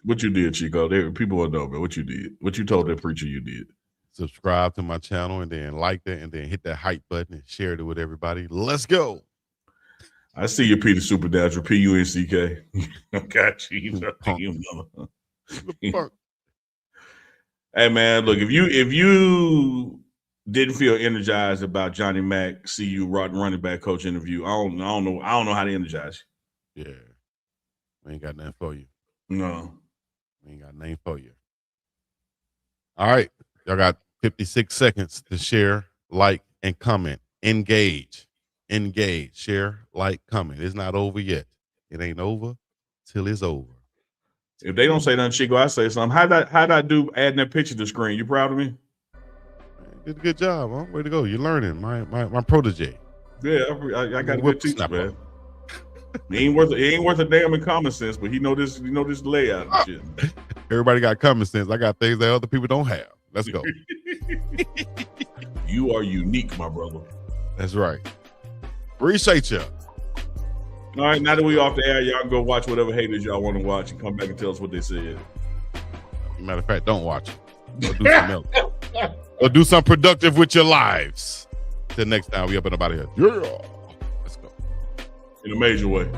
Speaker 1: What you did, Chico? People will know, man. What you did. What you told that preacher you did.
Speaker 2: Subscribe to my channel and then like that and then hit that hype button and share it with everybody. Let's go.
Speaker 1: I see you, Peter Supernatural, PUNCK. Got you. Hey, man, look, if you didn't feel energized about Johnnie Mack, CU running back coach interview, I don't know how to energize
Speaker 2: you. Yeah. We ain't got nothing for you.
Speaker 1: No.
Speaker 2: We ain't got nothing for you. All right. Y'all got 56 seconds to share, like, and comment. Engage. Share, like, comment. It's not over yet. It ain't over till it's over.
Speaker 1: If they don't say nothing, Chico, I say something. How'd I do adding that picture to the screen? You proud of me?
Speaker 2: Man, did a good job, huh? Way to go. You're learning. My protege.
Speaker 1: Yeah, I got a good teacher, man. He ain't worth a damn in common sense, but he know this layout and shit.
Speaker 2: Everybody got common sense. I got things that other people don't have. Let's go.
Speaker 1: You are unique, my brother.
Speaker 2: That's right. Appreciate you.
Speaker 1: All right, now that we off the air, y'all can go watch whatever haters y'all want to watch and come back and tell us what they said.
Speaker 2: Matter of fact, don't watch it. Go do something else. Go do something productive with your lives. Till next time, we up and about here. Yeah. Let's go.
Speaker 1: In a major way.